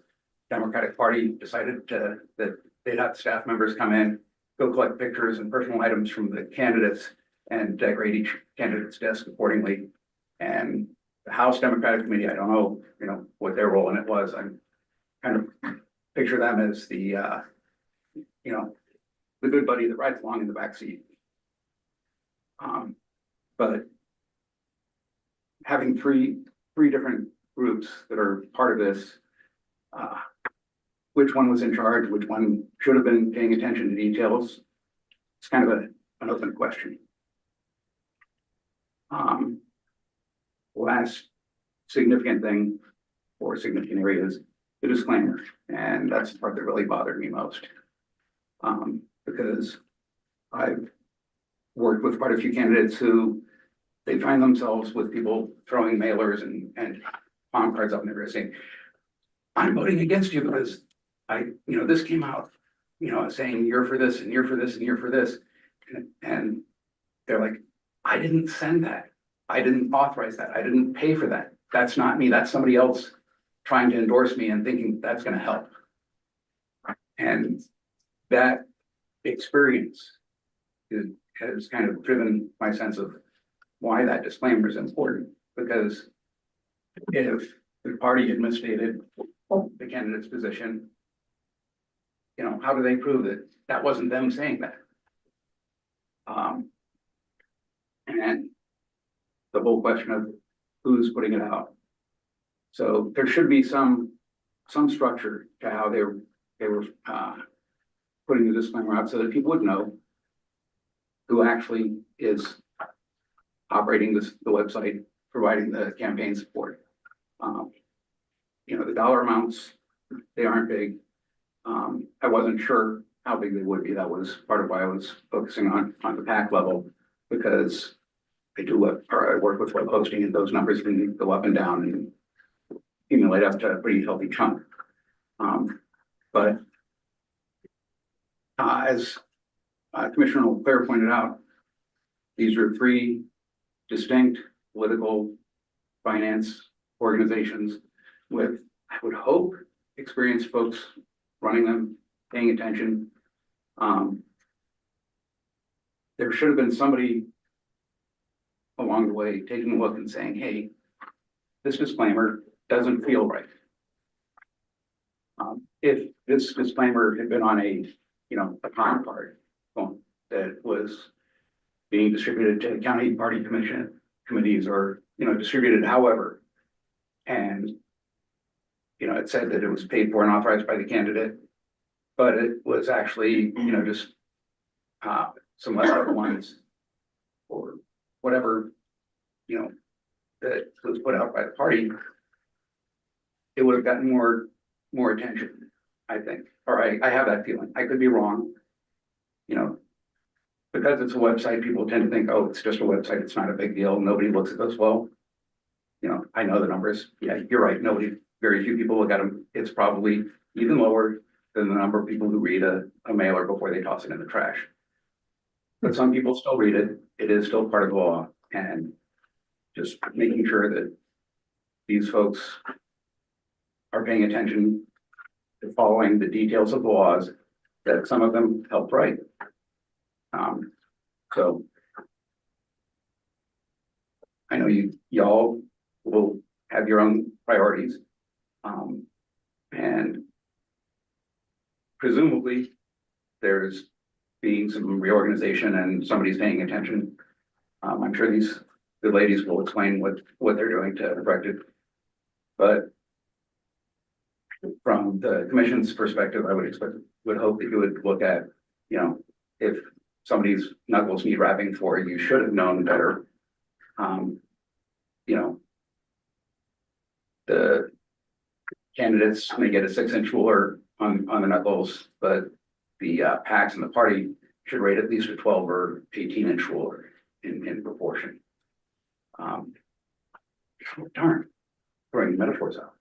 Democratic Party decided that they'd have staff members come in, go collect pictures and personal items from the candidates and decorate each candidate's desk accordingly. And the House Democratic Committee, I don't know, you know, what their role in it was. I'm kind of picture them as the, you know, the good buddy that rides along in the back seat. But having three different groups that are part of this, which one was in charge, which one should have been paying attention to details, it's kind of an open question. Last significant thing, or significant area, is the disclaimer, and that's the part that really bothered me most. Because I've worked with quite a few candidates who they find themselves with people throwing mailers and palm cards up in there saying, I'm voting against you because you know, this came out, you know, saying you're for this and you're for this and you're for this. And they're like, I didn't send that. I didn't authorize that. I didn't pay for that. That's not me. That's somebody else trying to endorse me and thinking that's going to help. And that experience has kind of driven my sense of why that disclaimer is important. Because if the party had misstated the candidate's position, you know, how do they prove that that wasn't them saying that? And the whole question of who's putting it out. So there should be some structure to how they they were, putting the disclaimer out so that people would know who actually is operating the website, providing the campaign support. You know, the dollar amounts, they aren't big. I wasn't sure how big they would be. That was part of why I was focusing on the PAC level, because I work with web hosting, and those numbers can go up and down and accumulate up to a pretty healthy chunk. But as Commissioner Leclerc pointed out, these are three distinct political finance organizations with, I would hope, experienced folks running them, paying attention. There should have been somebody along the way taking a look and saying, hey, this disclaimer doesn't feel right. If this disclaimer had been on a time card that was being distributed to county party committees or, distributed however, and, it said that it was paid for and authorized by the candidate, but it was actually, just some leftover ones or whatever, that was put out by the party, it would have gotten more attention, I think. Or I have that feeling. I could be wrong. Because it's a website, people tend to think, oh, it's just a website, it's not a big deal. Nobody looks at those. Well, I know the numbers. Yeah, you're right. Very few people look at them. It's probably even lower than the number of people who read a mailer before they toss it in the trash. But some people still read it. It is still part of the law, and just making sure that these folks are paying attention to following the details of the laws that some of them helped write. So I know y'all will have your own priorities, and presumably there's being some reorganization and somebody's paying attention. I'm sure the ladies will explain what they're doing to correct it. But from the commission's perspective, I would hope that you would look at, if somebody's knuckles need wrapping for, you should have known better. The candidates may get a 6-inch ruler on the knuckles, but the PACs and the party should rate at least a 12 or 18-inch ruler in proportion. Darn, throwing metaphors out.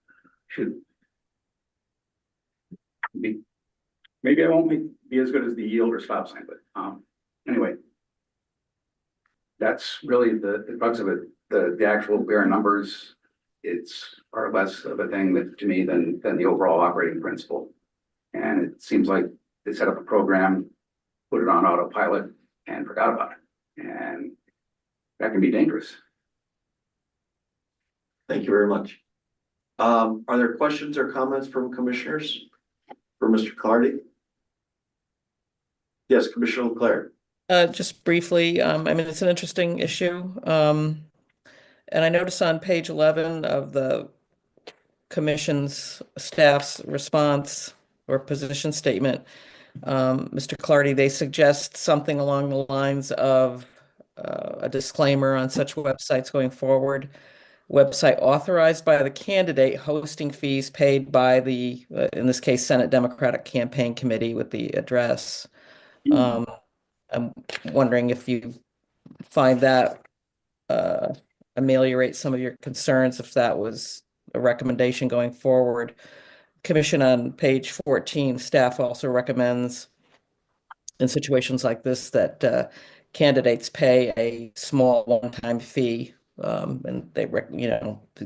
Maybe I won't be as good as the yield or stop sign, but anyway, that's really the crux of it. The actual bare numbers, it's far less of a thing to me than the overall operating principle. And it seems like they set up a program, put it on autopilot, and forgot about it. And that can be dangerous. Thank you very much. Are there questions or comments from commissioners for Mr. Clardy? Yes, Commissioner Leclerc. Just briefly, I mean, it's an interesting issue. And I noticed on page 11 of the commission's staff's response or position statement, Mr. Clardy, they suggest something along the lines of a disclaimer on such websites going forward. Website authorized by the candidate, hosting fees paid by the, in this case, Senate Democratic Campaign Committee with the address. I'm wondering if you find that ameliorate some of your concerns, if that was a recommendation going forward. Commission on page 14, staff also recommends in situations like this that candidates pay a small one-time fee, and they,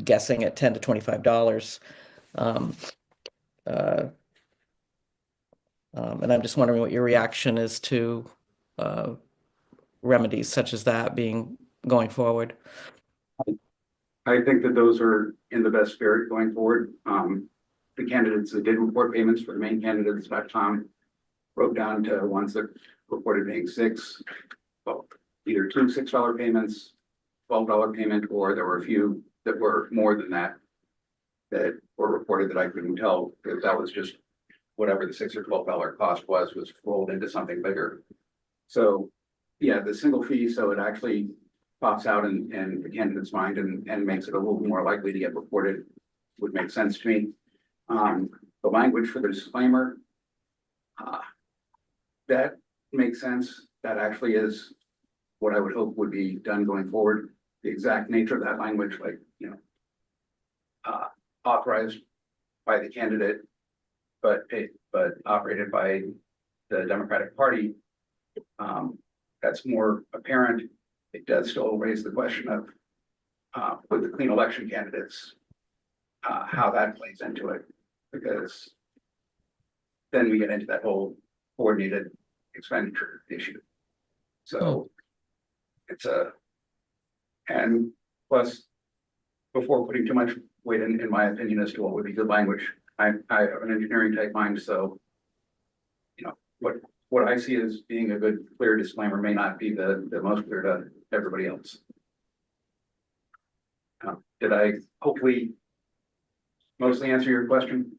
guessing at $10 to $25. And I'm just wondering what your reaction is to remedies such as that going forward. I think that those are in the best spirit going forward. The candidates that did report payments for the main candidates that time broke down to ones that reported paying either 2 $6 payments, $12 payment, or there were a few that were more than that were reported that I couldn't tell if that was just whatever the $6 or $12 cost was rolled into something bigger. So, yeah, the single fee, so it actually pops out in the candidate's mind and makes it a little more likely to get reported, would make sense to me. The language for the disclaimer, that makes sense. That actually is what I would hope would be done going forward. The exact nature of that language, like, authorized by the candidate, but operated by the Democratic Party. That's more apparent. It does still raise the question of with the clean election candidates, how that plays into it, because then we get into that whole coordinated expenditure issue. So it's and plus, before putting too much weight in my opinion as to what would be good language, I have an engineering type mind, so what I see as being a good, clear disclaimer may not be the most clear to everybody else. Did I hopefully mostly answer your question?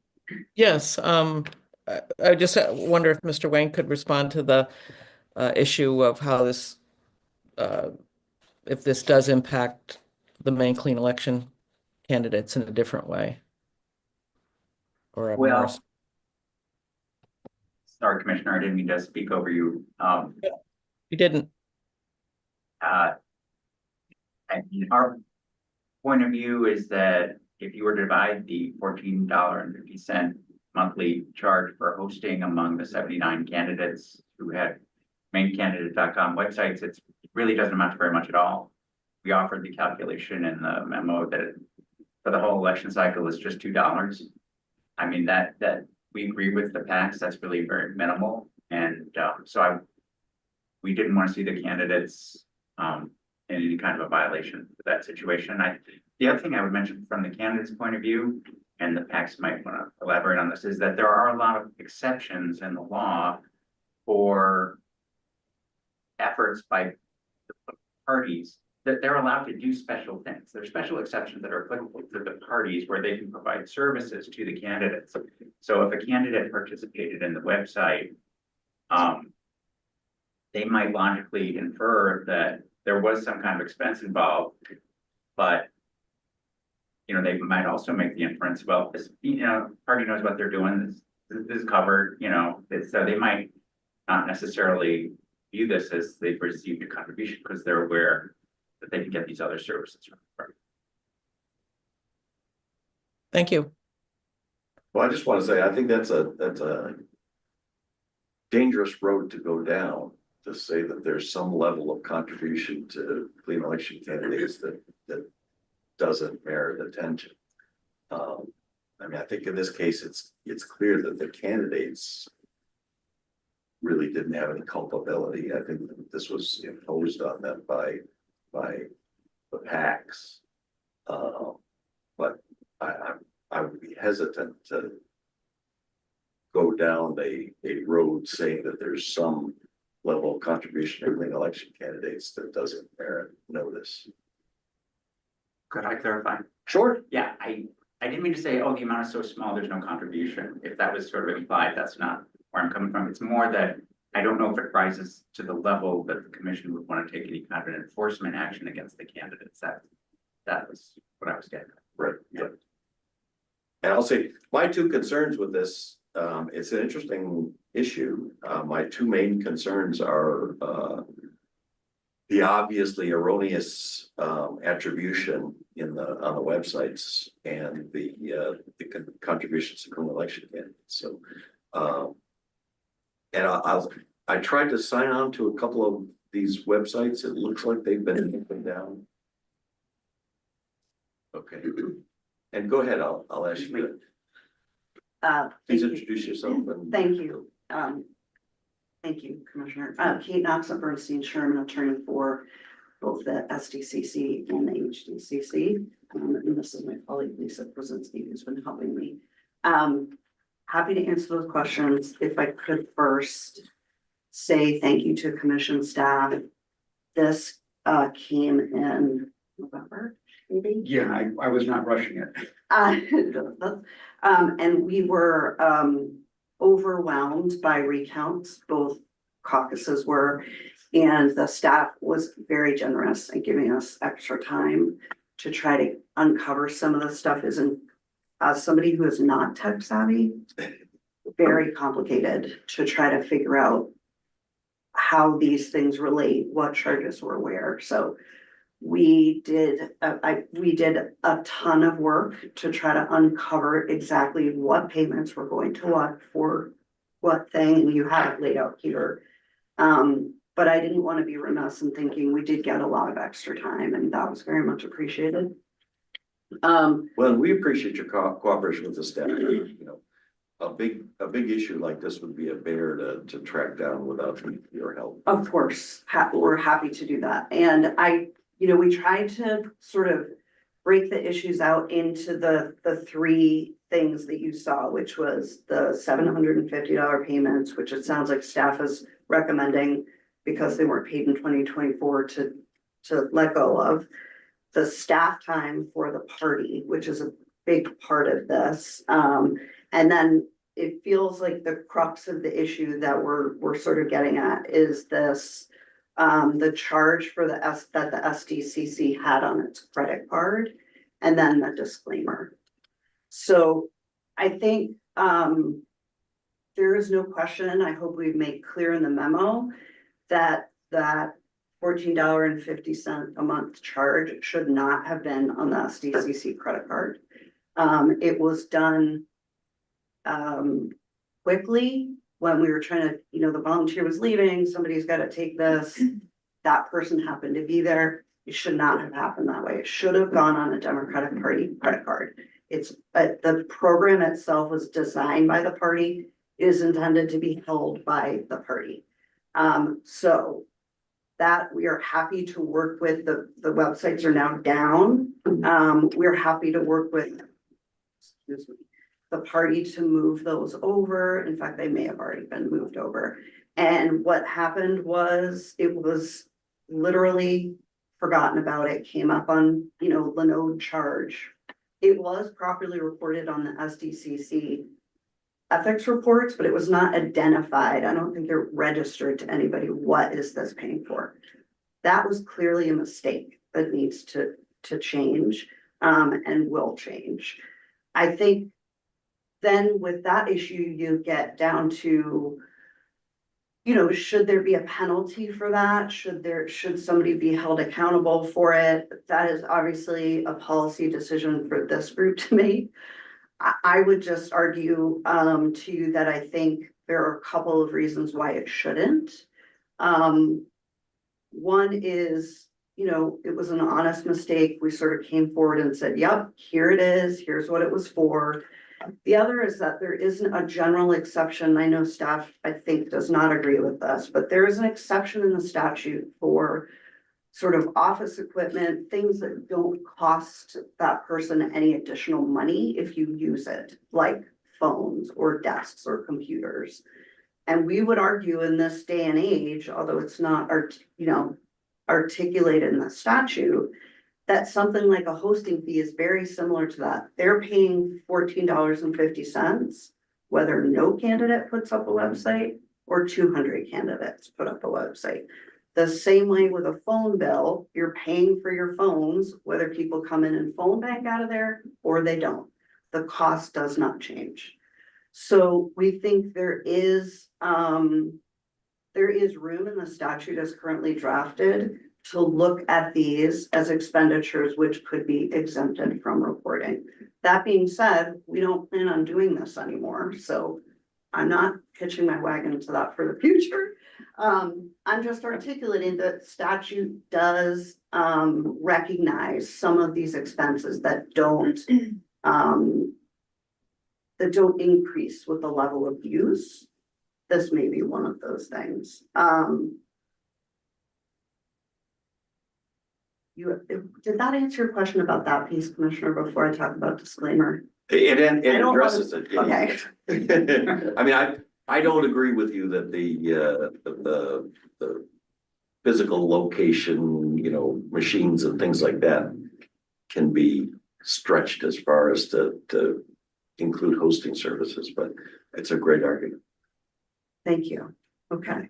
Yes, I just wonder if Mr. Wayne could respond to the issue of how this, if this does impact the Maine clean election candidates in a different way. Or a more. Well, sorry, Commissioner, I didn't mean to speak over you. You didn't. Our point of view is that if you were to divide the $14.50 monthly charge for hosting among the 79 candidates who had mainecandidate.com websites, it really doesn't amount to very much at all. We offered the calculation in the memo that for the whole election cycle is just $2. I mean, that we agree with the PACs, that's really very minimal. And we didn't want to see the candidates in any kind of a violation of that situation. The other thing I would mention from the candidate's point of view, and the PACs might want to elaborate on this, is that there are a lot of exceptions in the law for efforts by the parties that they're allowed to do special things. There's special exceptions that are applicable to the parties where they can provide services to the candidates. So if a candidate participated in the website, they might logically infer that there was some kind of expense involved, but they might also make the inference, well, this, party knows what they're doing. This is covered, so they might not necessarily view this as they've received a contribution because they're aware that they can get these other services from the party. Thank you. Well, I just want to say, I think that's a dangerous road to go down, to say that there's some level of contribution to clean election candidates that doesn't merit attention. I mean, I think in this case, it's clear that the candidates really didn't have any culpability. I think this was imposed on them by the PACs. But I would be hesitant to go down a road saying that there's some level of contribution to clean election candidates that doesn't merit notice. Could I clarify? Sure. Yeah, I didn't mean to say, oh, the amount is so small, there's no contribution. If that was sort of implied, that's not where I'm coming from. It's more that I don't know if it rises to the level that the commission would want to take any kind of an enforcement action against the candidates. That was what I was getting at. Right. Yeah. And I'll say my two concerns with this, it's an interesting issue. My two main concerns are the obviously erroneous attribution on the websites and the contributions to criminal election candidates. So, and I tried to sign on to a couple of these websites. It looks like they've been taken down. Okay, and go ahead. I'll ask you. Please introduce yourself. Thank you. Thank you, Commissioner. Kate Knox of Bernstein Sherman, attorney for both the SDCC and the HDCC. And this is my colleague Lisa Brzezinski, who's been helping me. Happy to answer those questions. If I could first say thank you to commission staff. This came in November, maybe? Yeah, I was not rushing it. And we were overwhelmed by recounts, both caucuses were. And the staff was very generous in giving us extra time to try to uncover some of the stuff. Isn't, as somebody who is not tech savvy, very complicated to try to figure out how these things relate, what charges were where. So we did a ton of work to try to uncover exactly what payments were going to what for what thing, and you have it laid out here. But I didn't want to be remiss in thinking we did get a lot of extra time, and that was very much appreciated. Well, we appreciate your cooperation with the staff. You know, a big issue like this would be a bear to track down without your help. Of course, we're happy to do that. And we tried to sort of break the issues out into the three things that you saw, which was the $750 payments, which it sounds like staff is recommending because they weren't paid in 2024 to let go of. The staff time for the party, which is a big part of this. And then it feels like the crux of the issue that we're sort of getting at is this, the charge for that the SDCC had on its credit card, and then the disclaimer. So I think there is no question, I hope we've made clear in the memo that $14.50 a month charge should not have been on the SDCC credit card. It was done quickly when we were trying to, the volunteer was leaving, somebody's got to take this. That person happened to be there. It should not have happened that way. It should have gone on a Democratic Party credit card. It's the program itself was designed by the party, is intended to be held by the party. So that we are happy to work with. The websites are now down. We're happy to work with, excuse me, the party to move those over. In fact, they may have already been moved over. And what happened was it was literally forgotten about. It came up on, Linode charge. It was properly reported on the SDCC ethics reports, but it was not identified. I don't think it registered to anybody. What is this paying for? That was clearly a mistake that needs to change, and will change. I think then with that issue, you get down to, should there be a penalty for that? Should somebody be held accountable for it? That is obviously a policy decision for this group to make. I would just argue to you that I think there are a couple of reasons why it shouldn't. One is, it was an honest mistake. We sort of came forward and said, yep, here it is. Here's what it was for. The other is that there isn't a general exception. I know staff, I think, does not agree with this, but there is an exception in the statute for sort of office equipment, things that don't cost that person any additional money if you use it, like phones or desks or computers. And we would argue in this day and age, although it's not articulated in the statute, that something like a hosting fee is very similar to that. They're paying $14.50, whether no candidate puts up a website or 200 candidates put up a website. The same way with a phone bill, you're paying for your phones, whether people come in and phone bank out of there or they don't. The cost does not change. So we think there is room in the statute as currently drafted to look at these as expenditures which could be exempted from reporting. That being said, we don't plan on doing this anymore. So I'm not pitching my wagon to that for the future. I'm just articulating that statute does recognize some of these expenses that don't increase with the level of use. This may be one of those things. Did that answer your question about that piece, Commissioner, before I talk about disclaimer? It addresses it. Okay. I mean, I don't agree with you that the physical location, machines and things like that can be stretched as far as to include hosting services, but it's a great argument. Thank you. Okay.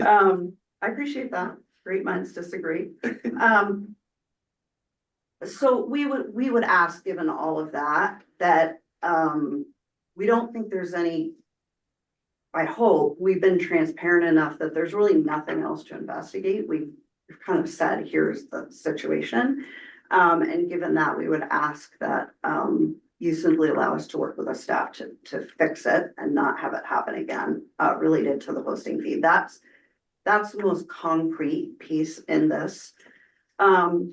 I appreciate that. Great minds disagree. So we would ask, given all of that, we don't think there's any. I hope we've been transparent enough that there's really nothing else to investigate. We've kind of said, here's the situation. And given that, we would ask that you simply allow us to work with the staff to fix it and not have it happen again, related to the hosting fee. That's the most concrete piece in this. The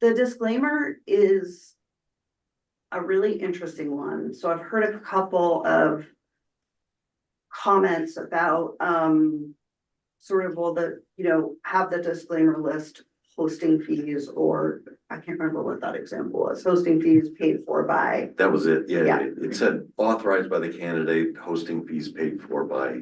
disclaimer is a really interesting one. So I've heard a couple of comments about sort of, well, have the disclaimer list hosting fees, or I can't remember what that example was, hosting fees paid for by. That was it, yeah, Yeah. it said authorized by the candidate, hosting fees paid for by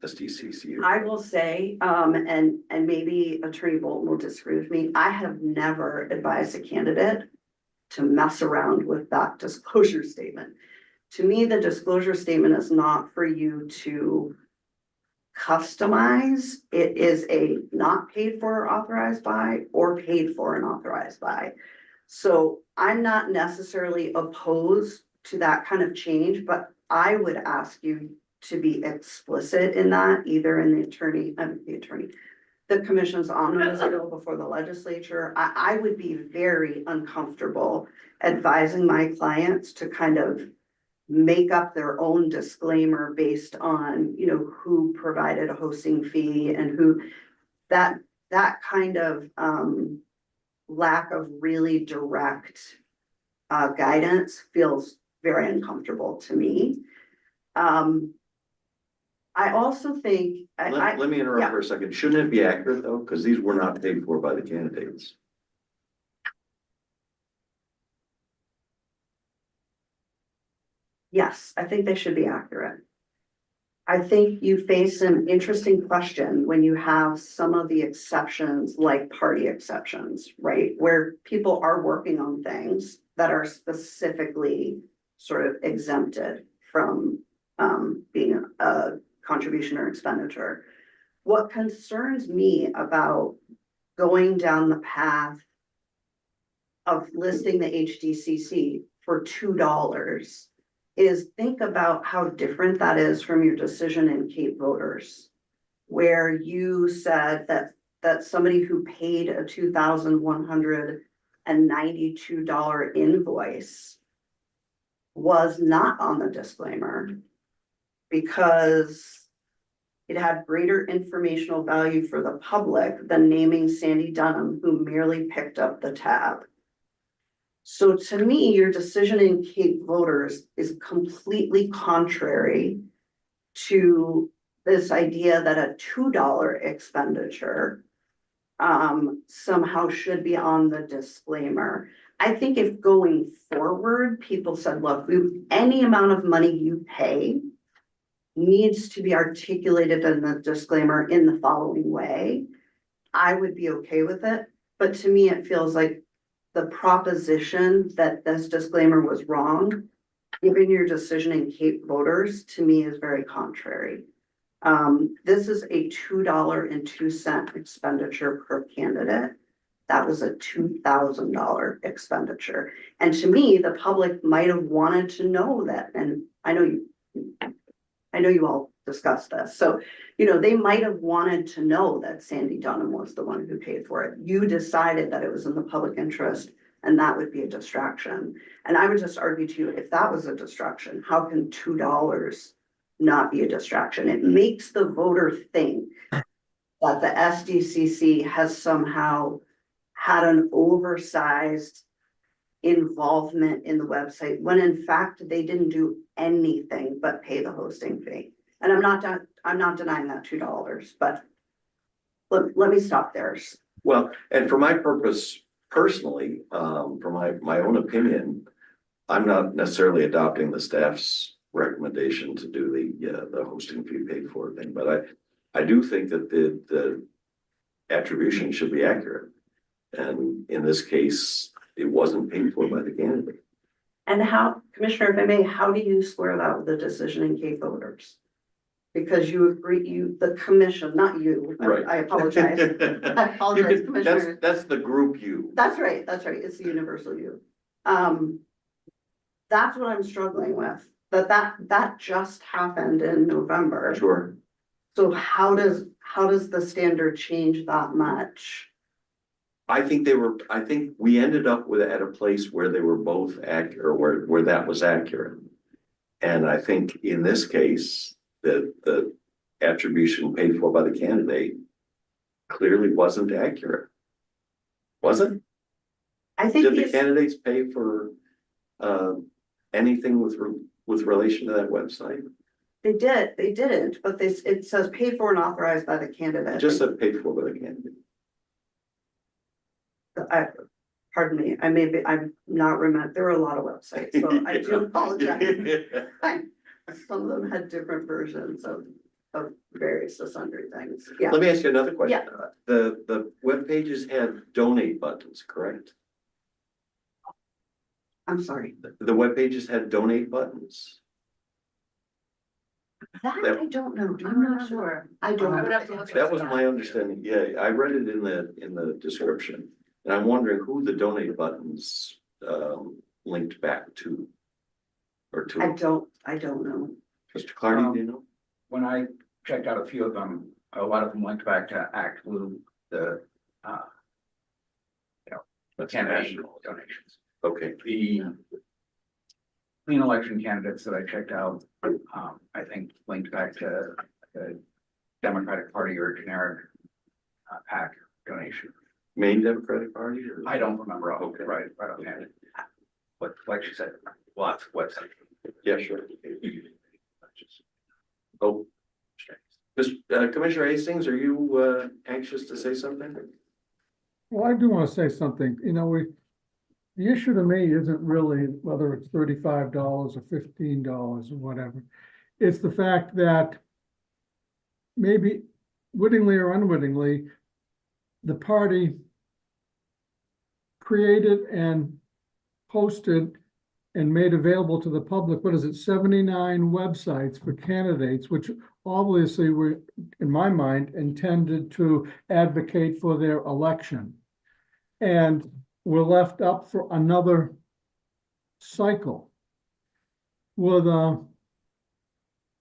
SDCC. I will say, and maybe Attorney Bolton will disagree with me, I have never advised a candidate to mess around with that disclosure statement. To me, the disclosure statement is not for you to customize. It is a not paid for or authorized by, or paid for and authorized by. So I'm not necessarily opposed to that kind of change, but I would ask you to be explicit in that, either in the commission's omnibus bill before the legislature. I would be very uncomfortable advising my clients to kind of make up their own disclaimer based on, who provided a hosting fee and who, that kind of lack of really direct guidance feels very uncomfortable to me. I also think. Let me interrupt yeah. for a second. Shouldn't it be accurate though? Because these were not paid for by the candidates. Yes, I think they should be accurate. I think you face an interesting question when you have some of the exceptions, like party exceptions, right? Where people are working on things that are specifically sort of exempted from being a contribution or expenditure. What concerns me about going down the path of listing the HDCC for $2 is think about how different that is from your decision in Cape Voters, where you said that somebody who paid a $2,192 invoice was not on the disclaimer because it had greater informational value for the public than naming Sandy Dunham, who merely picked up the tab. So to me, your decision in Cape Voters is completely contrary to this idea that a $2 expenditure somehow should be on the disclaimer. I think if going forward, people said, look, any amount of money you pay needs to be articulated in the disclaimer in the following way, I would be okay with it. But to me, it feels like the proposition that this disclaimer was wrong, given your decision in Cape Voters, to me is very contrary. This is a $2.02 expenditure per candidate. That was a $2,000 expenditure. And to me, the public might have wanted to know that. And I know you all discussed this. So, they might have wanted to know that Sandy Dunham was the one who paid for it. You decided that it was in the public interest and that would be a distraction. And I would just argue to you, if that was a distraction, how can $2 not be a distraction? It makes the voter think that the SDCC has somehow had an oversized involvement in the website, when in fact they didn't do anything but pay the hosting fee. And I'm not denying that $2, but let me stop there. Well, and for my purpose personally, for my own opinion, I'm not necessarily adopting the staff's recommendation to do the hosting fee paid for thing, but I do think that the attribution should be accurate. And in this case, it wasn't paid for by the candidate. And how, Commissioner, if I may, how do you square that with the decision in Cape voters? Because you agree, the commission, not you, Right. I apologize. I apologize, Commissioner. That's the group you. That's right, it's the universal you. That's what I'm struggling with, that just happened in November. Sure. So how does the standard change that much? I think we ended up at a place where they were both accurate, or where that was accurate. And I think in this case, the attribution paid for by the candidate clearly wasn't accurate. Was it? I think Did the candidates pay for anything with relation to that website? they didn't, but it says paid for and authorized by the candidate. It just said paid for by the candidate. Pardon me, I'm not remember, there were a lot of websites, so I do apologize. Some of them had different versions of various sundry things, yeah. Let me ask you another question. Yeah. The web pages had donate buttons, correct? I'm sorry. The web pages had donate buttons. That I don't know. I'm not sure. I don't. I would have to look That was my understanding. Yeah, I read it in the description. And I'm wondering who the donate buttons linked back to. Or to. I don't know. Mr. Clardy, do you know? When I checked out a few of them, a lot of them linked back to Act Blue, the campaign donations. Okay. The clean election candidates that I checked out, I think linked back to the Democratic Party or generic PAC donation. Maine Democratic Party or? I don't remember. Okay. Right offhand. But like she said, lots of websites. Yeah, sure. Oh. Commissioner Hastings, are you anxious to say something? Well, I do want to say something, the issue to me isn't really whether it's $35 or $15 or whatever. It's the fact that maybe wittingly or unwittingly, the party created and posted and made available to the public, 79 websites for candidates, which obviously were, in my mind, intended to advocate for their election. And we're left up for another cycle with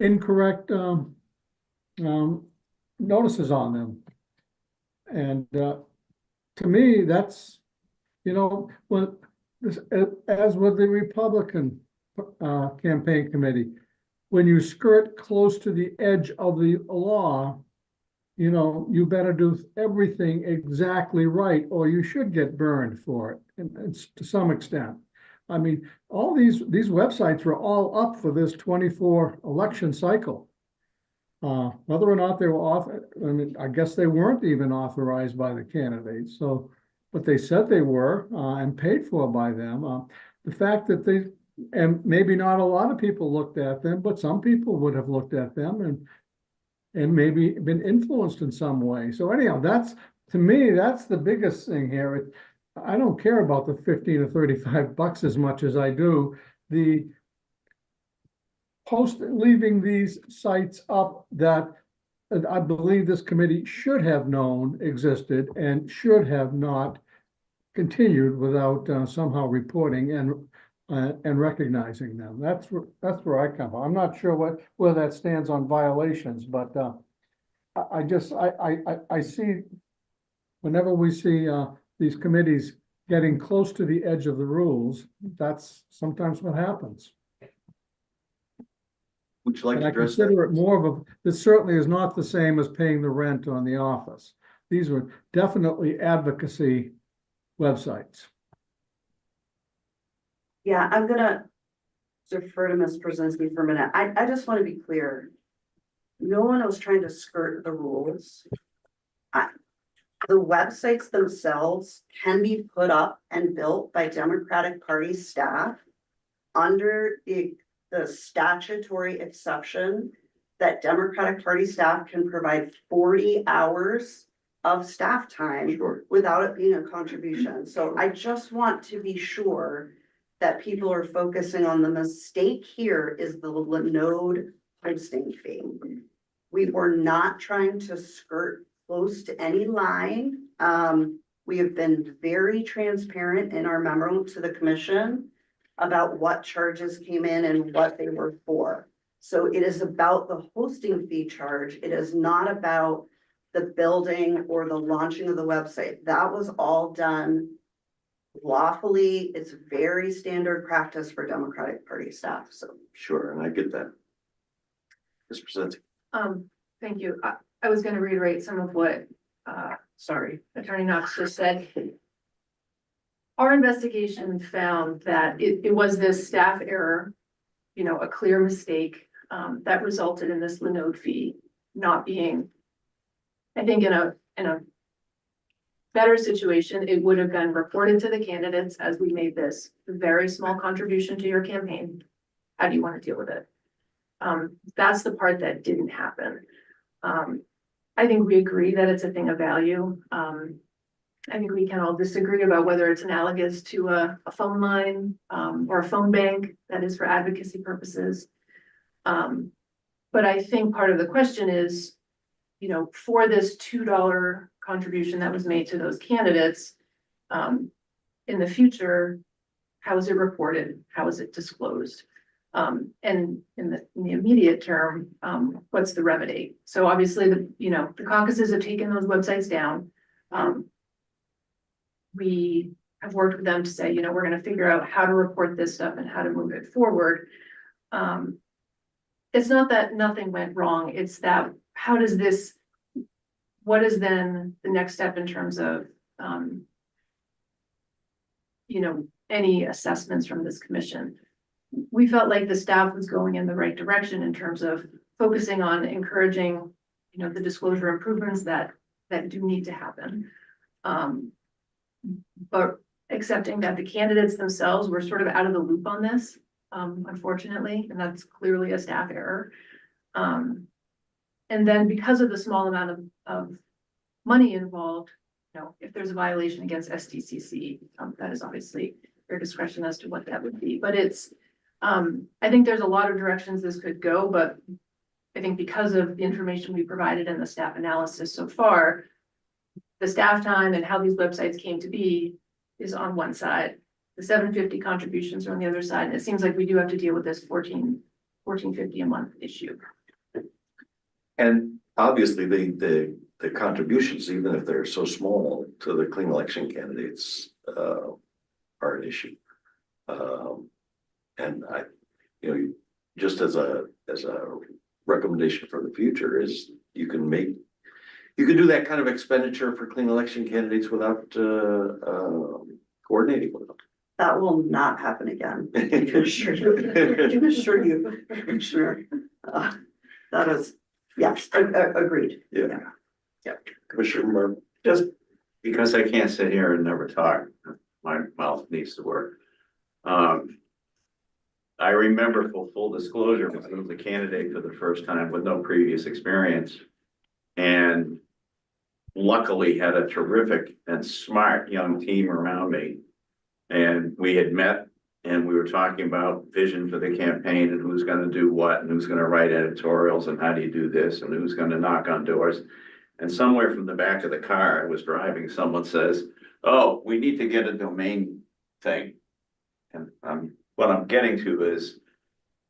incorrect notices on them. And to me, that's, when this, as with the Republican campaign committee, when you skirt close to the edge of the law, you better do everything exactly right, or you should get burned for it, and it's to some extent. I mean, all these websites were all up for this 24 election cycle. Whether or not they were I guess they weren't even authorized by the candidates. So, but they said they were and paid for by them. The fact that and maybe not a lot of people looked at them, but some people would have looked at them and maybe been influenced in some way. So anyhow, to me, that's the biggest thing here. I don't care about the 15 or 35 bucks as much as I do the leaving these sites up that I believe this committee should have known existed and should have not continued without somehow reporting and recognizing them. That's where I come from. I'm not sure where that stands on violations, but I see whenever we see these committees getting close to the edge of the rules, that's sometimes what happens. Would you like And to I address consider that? it more of this certainly is not the same as paying the rent on the office. These were definitely advocacy websites. Yeah, I'm gonna defer to Ms. Brzezinski for a minute. I just want to be clear. No one was trying to skirt the rules. The websites themselves can be put up and built by Democratic Party staff under the statutory exception that Democratic Party staff can provide 40 hours of staff time without it being a contribution. So I just want to be sure that people are focusing on. The mistake here is the Linode posting fee. We were not trying to skirt close to any line. We have been very transparent in our memo to the commission about what charges came in and what they were for. So it is about the hosting fee charge. It is not about the building or the launching of the website. That was all done lawfully. It's very standard practice for Democratic Party staff, so. Sure, and I get that. Ms. Presenti. Thank you. I was gonna reiterate some of what, Attorney Knox just said. Our investigation found that it was this staff error, you know, a clear mistake, that resulted in this Linode fee not being, I think in a better situation, it would have been reported to the candidates as we made this very small contribution to your campaign. How do you want to deal with it? That's the part that didn't happen. I think we agree that it's a thing of value. I think we can all disagree about whether it's analogous to a phone line or a phone bank that is for advocacy purposes. But I think part of the question is, you know, for this $2 contribution that was made to those candidates, in the future, how is it reported? How is it disclosed? And in the immediate term, what's the remedy? So obviously the caucuses have taken those websites down. We have worked with them to say, you know, we're going to figure out how to report this stuff and how to move it forward. It's not that nothing went wrong. It's that what is then the next step in terms of, any assessments from this commission? We felt like the staff was going in the right direction in terms of focusing on encouraging, the disclosure improvements that do need to happen. But accepting that the candidates themselves were sort of out of the loop on this, unfortunately, and that's clearly a staff error. And then because of the small amount of money involved, if there's a violation against SDCC, that is obviously their discretion as to what that would be. But it's, I think there's a lot of directions this could go, but I think because of the information we provided in the staff analysis so far, the staff time and how these websites came to be is on one side. The $750 contributions are on the other side. And it seems like we do have to deal with this $14.50 a month issue. And obviously the contributions, even if they're so small to the clean election candidates, are an issue. And I, just as a recommendation for the future is you can do that kind of expenditure for clean election candidates without coordinating with them. That will not happen again. I can assure you. I'm sure. That is, yes, agreed. Yeah. Commissioner Murphy. Just because I can't sit here and never talk, my mouth needs to work. I remember, for full disclosure, when I was a candidate for the first time with no previous experience, and luckily had a terrific and smart young team around me. And we had met and we were talking about vision for the campaign and who's going to do what and who's going to write editorials and how do you do this and who's going to knock on doors. And somewhere from the back of the car I was driving, someone says, "Oh, we need to get a domain thing." And what I'm getting to is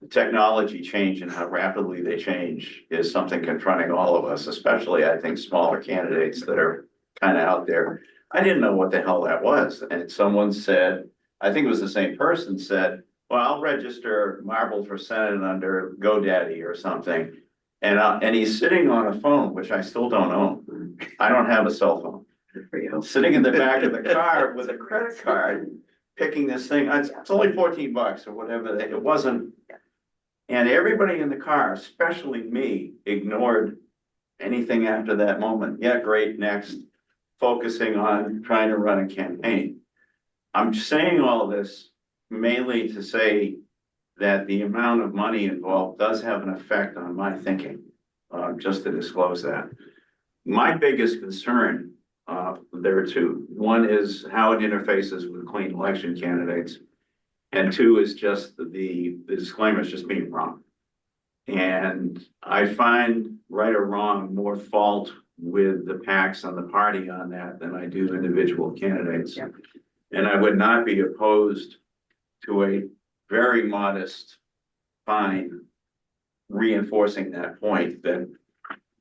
the technology change and how rapidly they change is something confronting all of us, especially I think smaller candidates that are kind of out there. I didn't know what the hell that was. And someone said, I think it was the same person said, "Well, I'll register Marble for Senate under GoDaddy or something." And he's sitting on a phone, which I still don't own. I don't have a cell phone. Sitting in the back of the car with a credit card, picking this thing. It's only $14 or whatever. It wasn't. And everybody in the car, especially me, ignored anything after that moment. Yeah, great, next. Focusing on trying to run a campaign. I'm saying all this mainly to say that the amount of money involved does have an effect on my thinking, just to disclose that. My biggest concern, there are two. One is how it interfaces with clean election candidates. And two is just the disclaimer is just being wrong. And I find right or wrong more fault with the PACs and the party on that than I do individual candidates. Yeah. And I would not be opposed to a very modest fine reinforcing that point that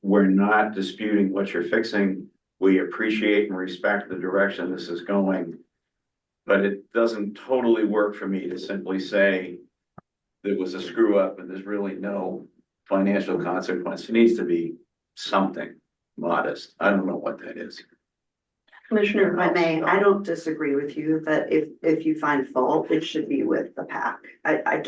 we're not disputing what you're fixing. We appreciate and respect the direction this is going. But it doesn't totally work for me to simply say there was a screw up and there's really no financial consequence. It needs to be something modest. I don't know what that is. Commissioner, if I may, I don't disagree with you that if you find fault, it should be with the PAC. I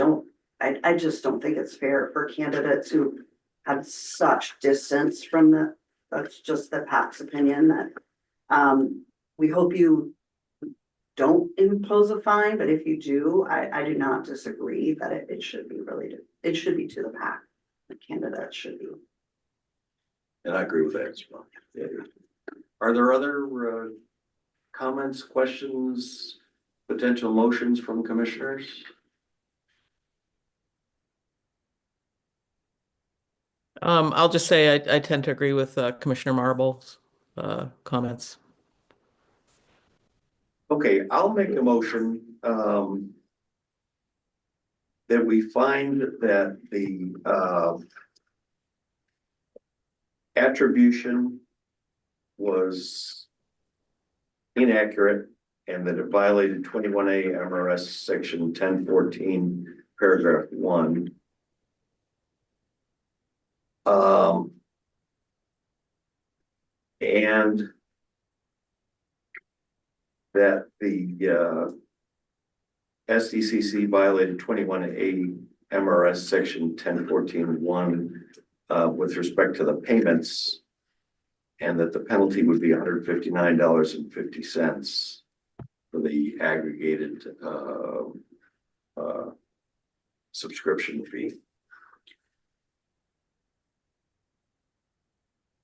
just don't think it's fair for candidates who have such distance from that's just the PAC's opinion that, we hope you don't impose a fine, but if you do, I do not disagree that it should be related. It should be to the PAC. The candidate should be. And I agree with that as well. Yeah. Are there other comments, questions, potential motions from commissioners? I'll just say I tend to agree with Commissioner Marble's comments. Okay, I'll make a motion that we find that the attribution was inaccurate and that it violated 21A MRS section 1014 paragraph 1. And that the SDCC violated 21A MRS section 1014.1 with respect to the payments, and that the penalty would be $159.50 for the aggregated subscription fee.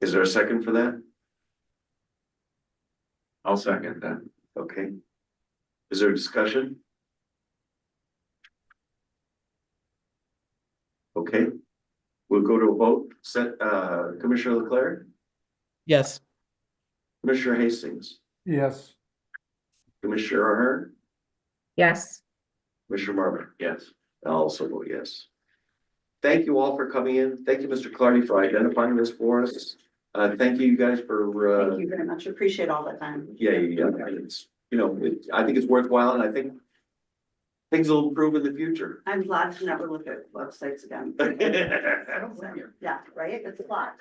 Is there a second for that? I'll second that. Okay. Is there a discussion? Okay. We'll go to a vote. Commissioner Leclerc? Yes. Commissioner Hastings? Yes. Commissioner Ahern? Yes. Commissioner Marvin? Yes. I'll also vote yes. Thank you all for coming in. Thank you, Mr. Clardy, for identifying this for us. Thank you guys for Thank you very much. Appreciate all the time. yeah. It's, I think it's worthwhile, and I think things will improve in the future. I'm glad to never look at websites again. Yeah, right? It's a lot.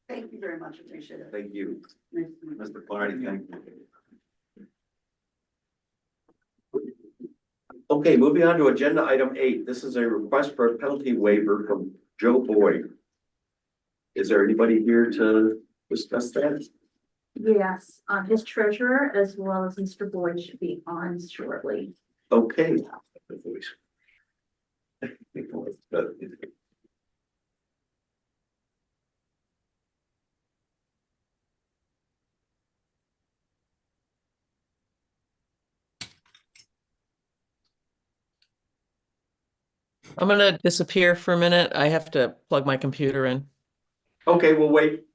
Thank you very much. Appreciate it. Thank you, Nice to meet you. Mr. Clardy. Thank you. Okay, moving on to agenda item 8. This is a request for a penalty waiver from Joe Boyd. Is there anybody here to discuss that? Yes, his treasurer as well as Mr. Boyd should be on shortly. Okay. I'm gonna disappear for a minute. I have to plug my computer in. Okay, we'll wait.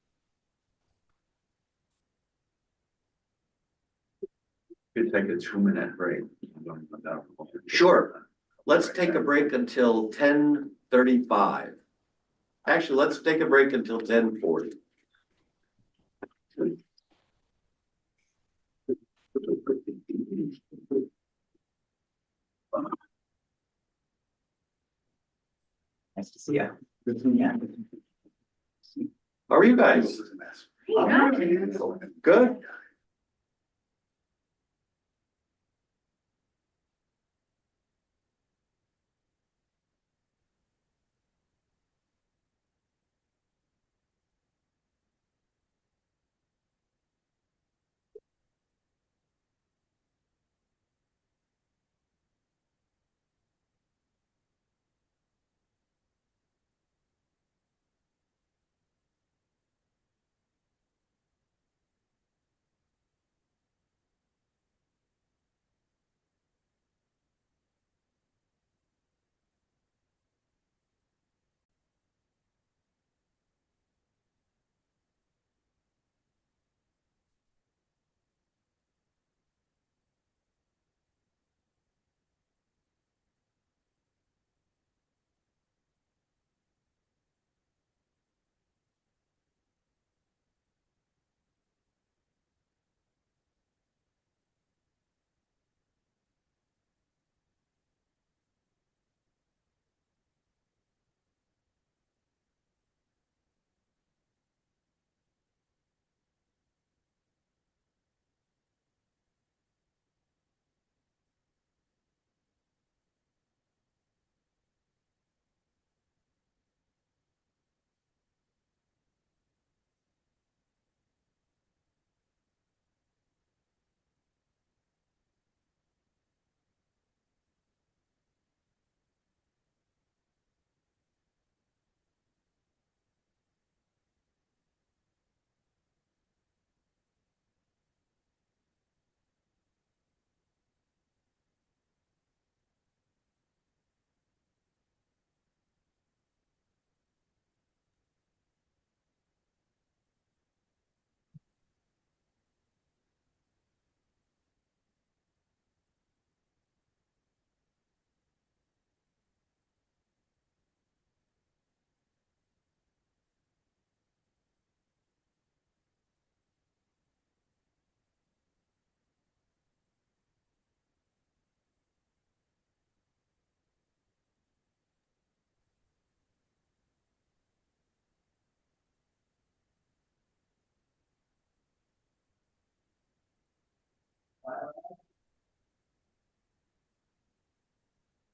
Could take a 2-minute break. Sure. Let's take a break until 10:35. Actually, let's take a break until 10:40. Nice to see you. How are you guys? Good.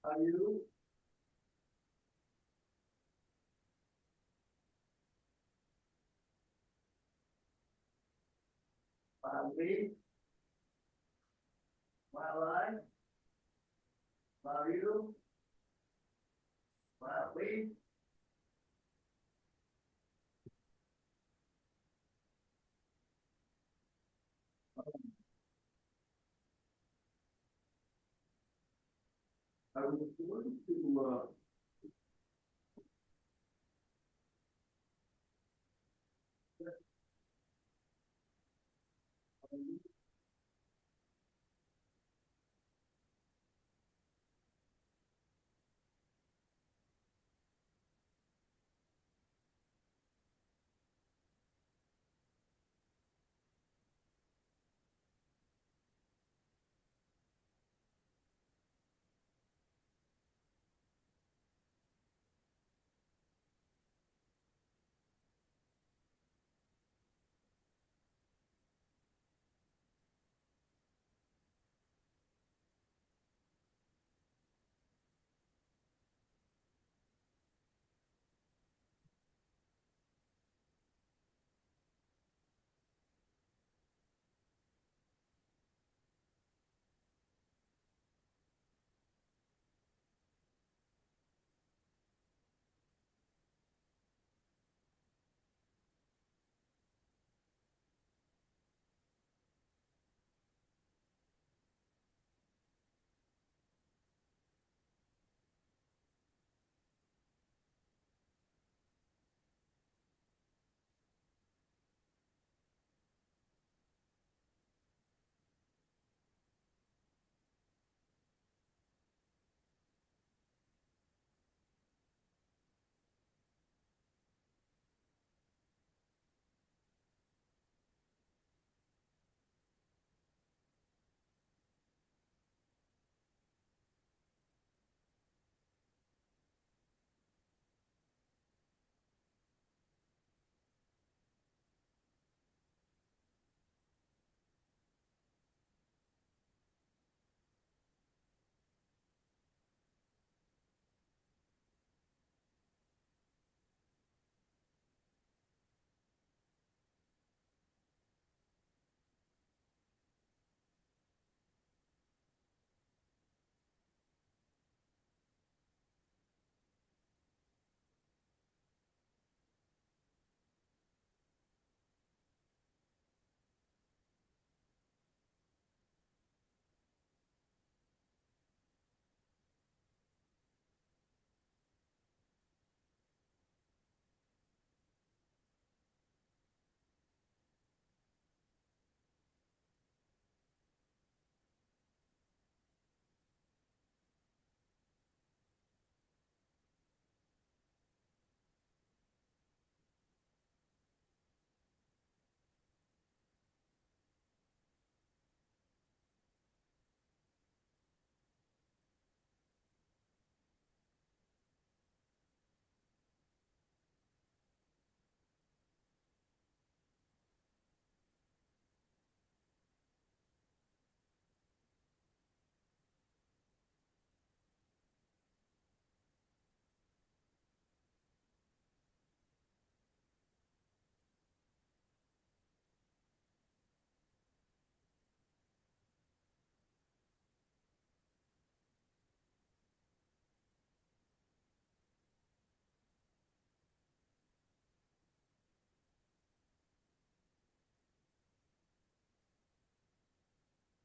Are you? Me? While I? While you? While we? I was going to,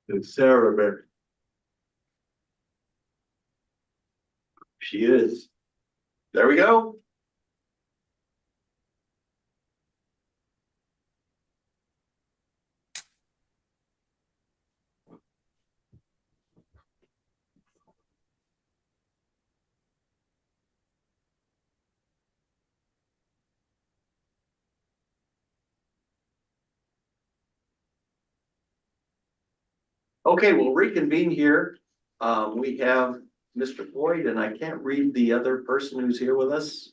It's Sarah, but she is. There we go. Okay, we'll reconvene here. We have Mr. Boyd, and I can't read the other person who's here with us.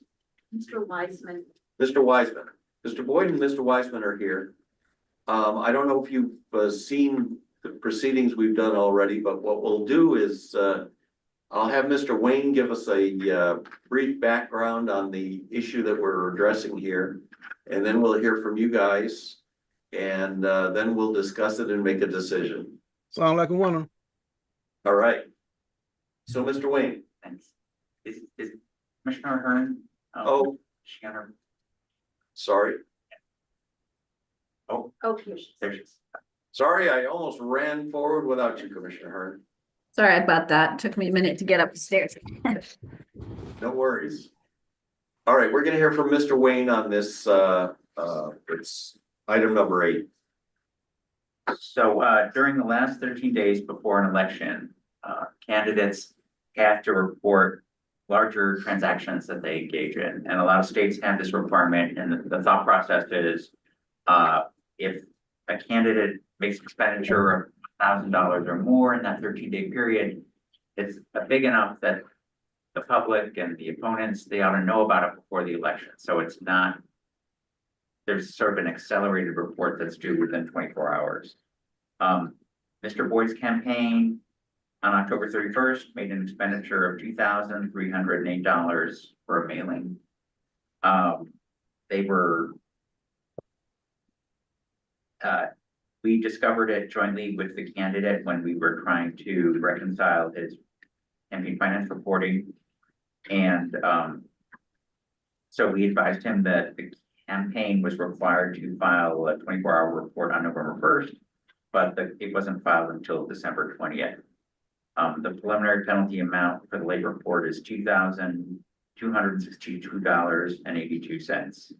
Mr. Wiseman. Mr. Wiseman. Mr. Boyd and Mr. Wiseman are here. I don't know if you've seen the proceedings we've done already, but what we'll do is I'll have Mr. Wayne give us a brief background on the issue that we're addressing here. And then we'll hear from you guys. And then we'll discuss it and make a decision. Sound like a winner. All right. So, Mr. Wayne. Thanks. Is Commissioner Hearn? Oh. She got her. Sorry. Oh, there she is. Sorry, I almost ran forward without you, Commissioner Hearn. Sorry about that. Took me a minute to get up the stairs. No worries. All right, we're gonna hear from Mr. Wayne on this, it's item number 8. So during the last 13 days before an election, candidates have to report larger transactions that they engage in. And a lot of states have this requirement, and the thought process is if a candidate makes expenditure of $1,000 or more in that 13-day period, it's big enough that the public and the opponents, they ought to know about it before the election. So it's not, there's sort of an accelerated report that's due within 24 hours. Mr. Boyd's campaign on October 31st made an expenditure of $2,308 for a mailing. We discovered it jointly with the candidate when we were trying to reconcile his campaign finance reporting. And so we advised him that the campaign was required to file a 24-hour report on November 1st, but it wasn't filed until December 20th. The preliminary penalty amount for the late report is $2,262.82.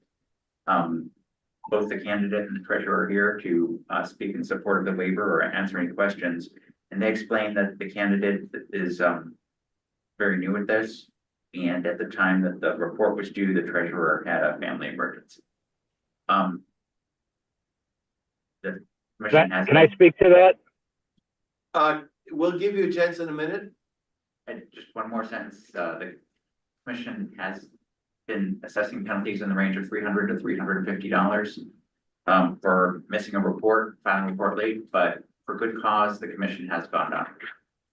Both the candidate and the treasurer are here to speak in support of the waiver or answer any questions. And they explained that the candidate is very new at this. And at the time that the report was due, the treasurer had a family emergency. The commission has. Can I speak to that? We'll give you a chance in a minute. And just one more sentence. The commission has been assessing penalties in the range of $300 to $350 for missing a report, filing a report late, but for good cause, the commission has gone down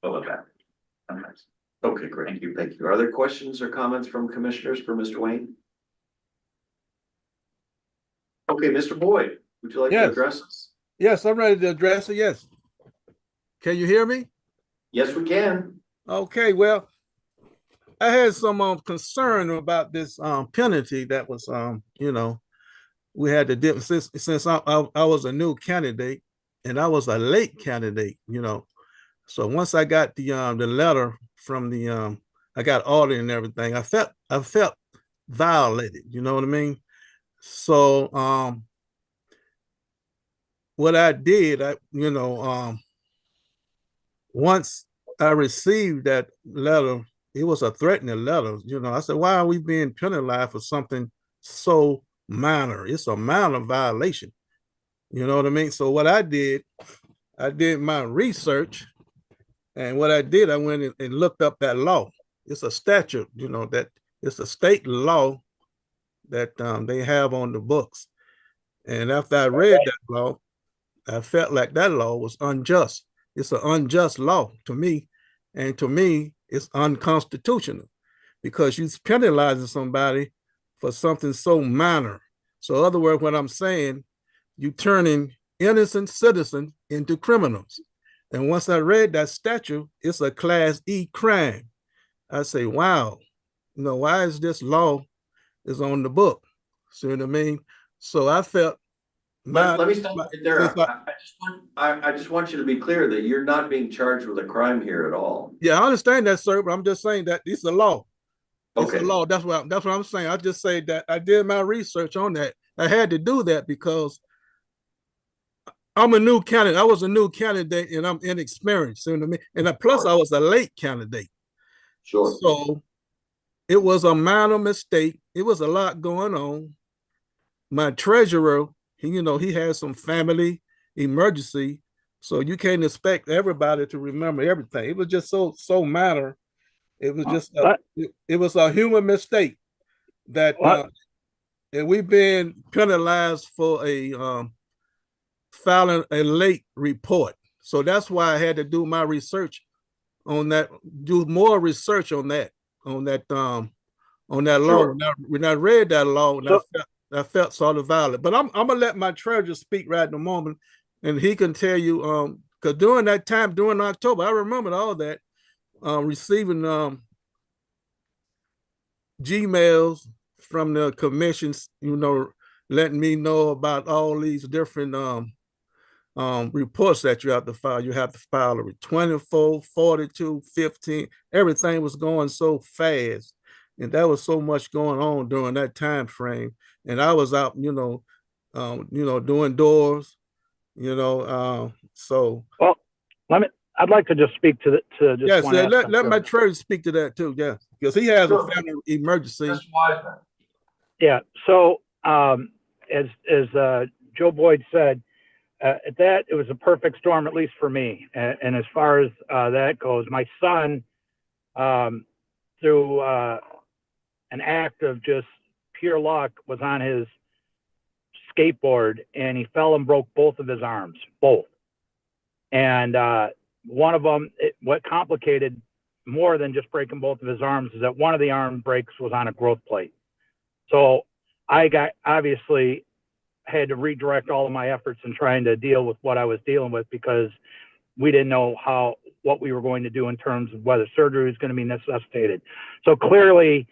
below that sometimes. Okay, great. Thank you. Thank you. Are there questions or comments from commissioners for Mr. Wayne? Okay, Mr. Boyd, would you like to address us? Yes, I'm ready to address it. Yes. Can you hear me? Yes, we can. Okay, well, I had some concern about this penalty that was we had to dip since I was a new candidate and I was a late candidate, So once I got the letter from the I got audit and everything, I felt violated, you know what I mean? So what I did, once I received that letter, it was a threatening letter. I said, why are we being penalized for something so minor? It's a minor violation. You know what I mean? So what I did my research, and what I did, I went and looked up that law. It's a statute, that it's a state law that they have on the books. And after I read that law, I felt like that law was unjust. It's an unjust law to me. And to me, it's unconstitutional because you're penalizing somebody for something so minor. So in other words, what I'm saying, you turning innocent citizens into criminals. And once I read that statute, it's a Class E crime. I say, wow, why is this law is on the book? See what I mean? So I felt. Let me stop right there. I just want you to be clear that you're not being charged with a crime here at all. Yeah, I understand that, sir, but I'm just saying that it's a law. It's Okay. a law. That's what I'm saying. I just say that I did my research on that. I had to do that because I'm a new candidate. I was a new candidate and I'm inexperienced. You know what I mean? And plus I was a late candidate. Sure. So it was a minor mistake. It was a lot going on. My treasurer, he had some family emergency. So you can't expect everybody to remember everything. It was just so minor. It was just it was a human mistake that and we've been penalized for a filing a late report. So that's why I had to do my research do more research on that law. Sure. When I read that law, and I felt sort of violent. But I'm gonna let my treasurer speak right in a moment, and he can tell you because during that time, during October, I remembered all that, receiving Gmails from the commissions, letting me know about all these different reports that you have to file. You have to file a 24, 42, 15. Everything was going so fast, and there was so much going on during that time frame. And I was out, doing doors, so. Well, I'd like to just speak to just yes, one let aspect my of it. treasurer speak to that too. Yeah, because he has a family emergency. Yeah, so as Joe Boyd said, at that it was a perfect storm, at least for me. And as far as that goes, my son, through an act of just pure luck, was on his skateboard and he fell and broke both of his arms, both. And one of them, what complicated more than just breaking both of his arms is that one of the arm breaks was on a growth plate. So I obviously had to redirect all of my efforts in trying to deal with what I was dealing with, because we didn't know what we were going to do in terms of whether surgery was going to be necessitated. So clearly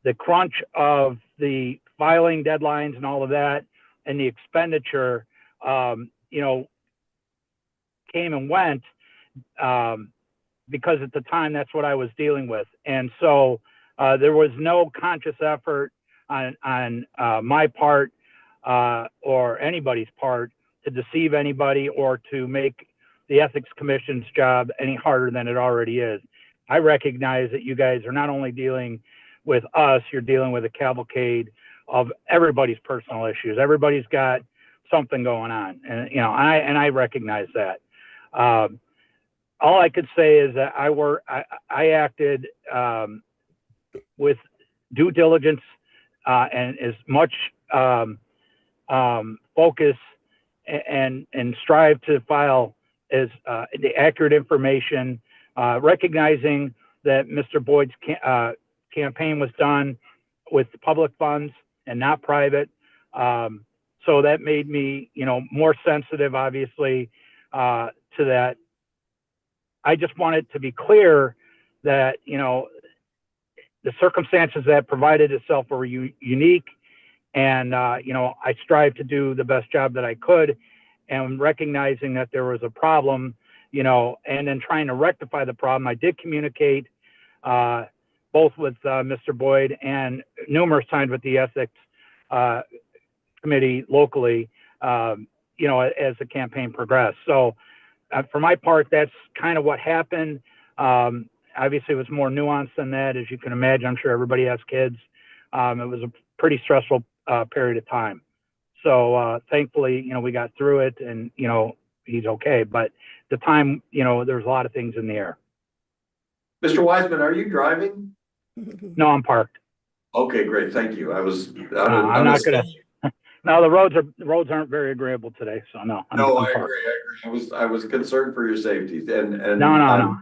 the crunch of the filing deadlines and all of that, and the expenditure, came and went, because at the time that's what I was dealing with. And so there was no conscious effort on my part or anybody's part to deceive anybody or to make the Ethics Commission's job any harder than it already is. I recognize that you guys are not only dealing with us, you're dealing with a cavalcade of everybody's personal issues. Everybody's got something going on, and I recognize that. All I could say is that I acted with due diligence and as much focus and strive to file as the accurate information, recognizing that Mr. Boyd's campaign was done with public funds and not private. So that made me, more sensitive, obviously, to that. I just wanted to be clear that, the circumstances that provided itself were unique. And, I strived to do the best job that I could, and recognizing that there was a problem, and then trying to rectify the problem. I did communicate both with Mr. Boyd and numerous times with the Ethics Committee locally, as the campaign progressed. So for my part, that's kind of what happened. Obviously, it was more nuanced than that, as you can imagine. I'm sure everybody has kids. It was a pretty stressful period of time. So thankfully, we got through it, and, he's okay. But the time, there's a lot of things in the air. Mr. Wiseman, are you driving? No, I'm parked. Okay, great. Thank you. I was. I'm not gonna. No, the roads aren't very agreeable today, so no. I'm I agree. I was concerned for your safety, and no.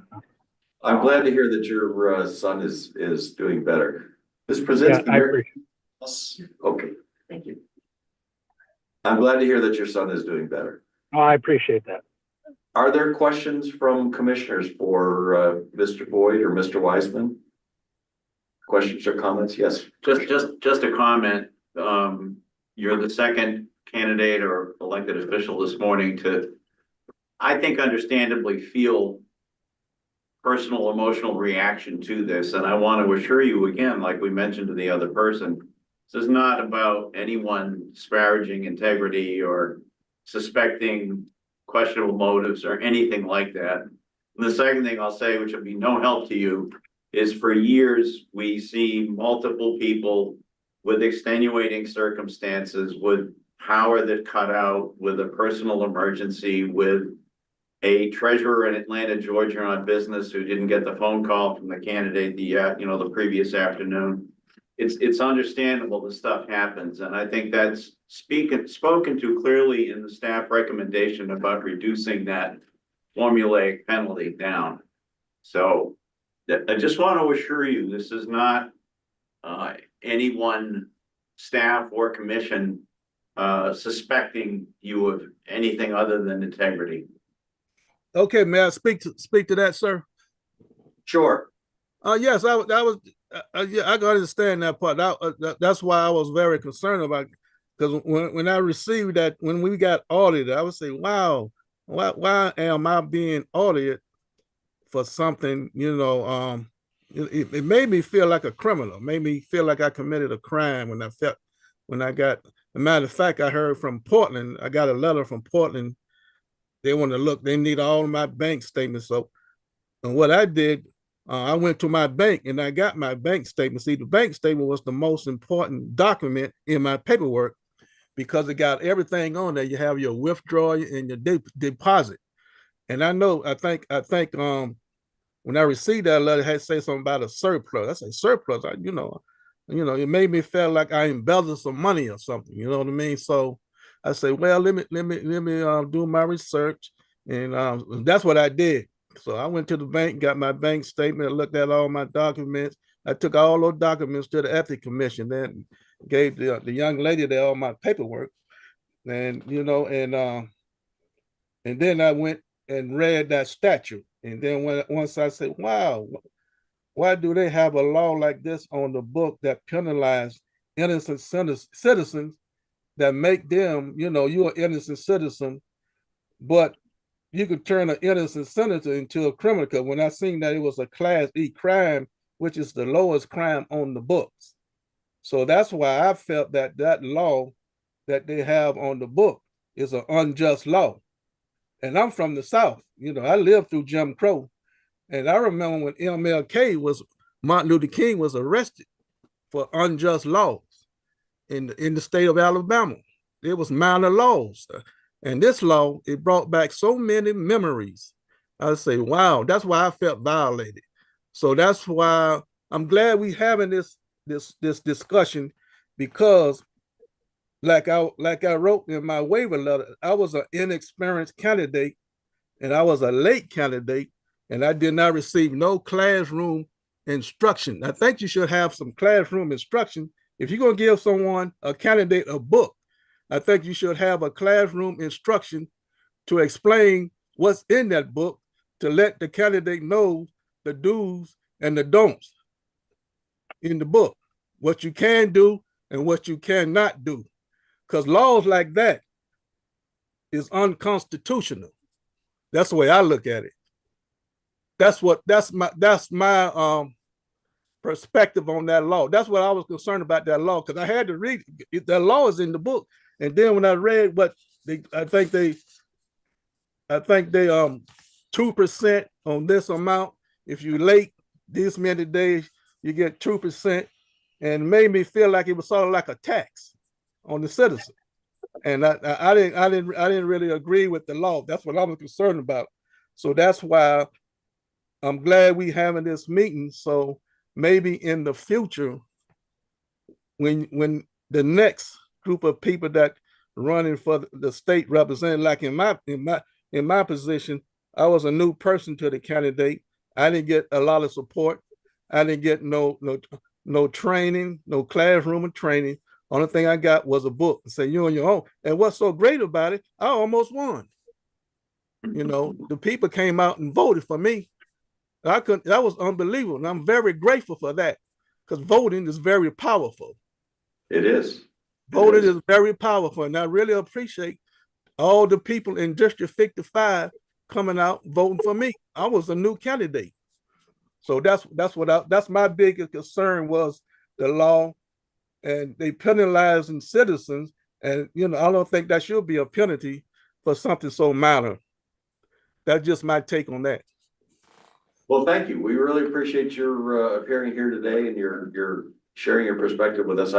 I'm glad to hear that your son is doing better. Ms. Brzezinski, Yeah, I appreciate. Okay. Thank you. I'm glad to hear that your son is doing better. Oh, I appreciate that. Are there questions from commissioners for Mr. Boyd or Mr. Wiseman? Questions or comments? Yes. Just a comment. You're the second candidate or elected official this morning to, I think, understandably feel personal emotional reaction to this. And I want to assure you again, like we mentioned to the other person, this is not about anyone disparaging integrity or suspecting questionable motives or anything like that. And the second thing I'll say, which will be no help to you, is for years we see multiple people with extenuating circumstances, with power that cut out, with a personal emergency, with a treasurer in Atlanta, Georgia on business who didn't get the phone call from the candidate the previous afternoon. It's understandable that stuff happens, and I think that's spoken to clearly in the staff recommendation about reducing that formulaic penalty down. So I just want to assure you, this is not any one staff or commission suspecting you of anything other than integrity. Okay, may I speak to that, sir? Sure. Yes, yeah, I can understand that part. That's why I was very concerned about, because when I received that, when we got audited, I would say, wow, why am I being audited for something, it made me feel like a criminal, made me feel like I committed a crime when I got, as a matter of fact, I heard from Portland, I got a letter from Portland. They want to look, they need all of my bank statements. So, and what I did, I went to my bank and I got my bank statement. See, the bank statement was the most important document in my paperwork because it got everything on there. You have your withdrawal and your deposit. And I think when I received that letter, it had to say something about a surplus. I say surplus, it made me feel like I embezzled some money or something. You know what I mean? So I say, well, let me do my research, and that's what I did. So I went to the bank, got my bank statement, looked at all my documents. I took all those documents to the Ethics Commission, then gave the young lady there all my paperwork, and and then I went and read that statute, and then once I said, wow, why do they have a law like this on the book that penalize innocent citizens, that make them, you're an innocent citizen, but you could turn an innocent senator into a criminal? Because when I seen that it was a Class E crime, which is the lowest crime on the books. So that's why I felt that law that they have on the book is an unjust law. And I'm from the South. I lived through Jim Crow. And I remember when Martin Luther King was arrested for unjust laws in the state of Alabama. It was minor laws. And this law, it brought back so many memories. I say, wow, that's why I felt violated. So that's why I'm glad we having this discussion, because like I wrote in my waiver letter, I was an inexperienced candidate and I was a late candidate, and I did not receive no classroom instruction. I think you should have some classroom instruction. If you're going to give someone, a candidate, a book, I think you should have a classroom instruction to explain what's in that book, to let the candidate know the do's and the don'ts in the book, what you can do and what you cannot do. Because laws like that is unconstitutional. That's the way I look at it. That's my perspective on that law. That's what I was concerned about, that law, because I had to read it. That law is in the book. And then when I read what I think they 2% on this amount. If you late this many days, you get 2%, and made me feel like it was sort of like a tax on the citizen. And I didn't really agree with the law. That's what I was concerned about. So that's why I'm glad we having this meeting. So maybe in the future, when the next group of people that running for the state representative, like in my position, I was a new person to the candidate. I didn't get a lot of support. I didn't get no training, no classroom of training. Only thing I got was a book and say, you on your own. And what's so great about it, I almost won. The people came out and voted for me. That was unbelievable. And I'm very grateful for that, because voting is very powerful. It is. Voting is very powerful. And I really appreciate all the people in District 55 coming out voting for me. I was a new candidate. So that's my biggest concern, was the law, and they penalizing citizens. And I don't think that should be a penalty for something so minor. That's just my take on that. Well, thank you. We really appreciate your appearing here today and your sharing your perspective with us.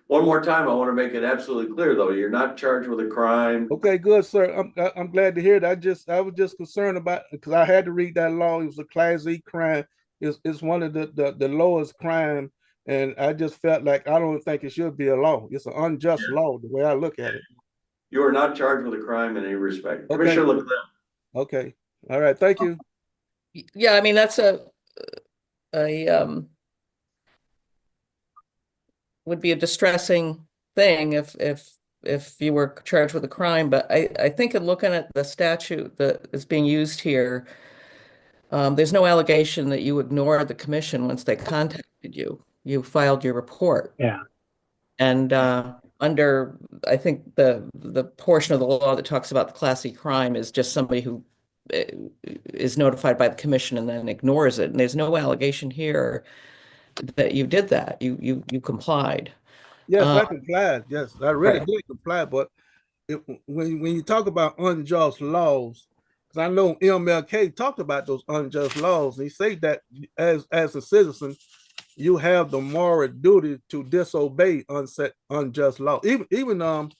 One more time, I want to make it absolutely clear, though, you're not charged with a crime. Okay, good, sir. I'm glad to hear that. I was just concerned about, because I had to read that law. It was a Class E crime. It's one of the lowest crime, and I just felt like I don't think it should be a law. It's an unjust law, the way I look at it. You are not charged with a crime in any respect. Okay. Commissioner Leclerc. Okay. All right. Thank you. Yeah, I mean, that's would be a distressing thing if you were charged with a crime, but I think in looking at the statute that is being used here, there's no allegation that you ignored the commission once they contacted you. You filed your report. Yeah. And under, I think the portion of the law that talks about the Class C crime is just somebody who is notified by the commission and then ignores it. And there's no allegation here that you did that. You complied. Yes, I complied. Yes, I really Right. did comply. But when you talk about unjust laws, because I know MLK talked about those unjust laws, and he said that as a citizen, you have the moral duty to disobey unjust law. Even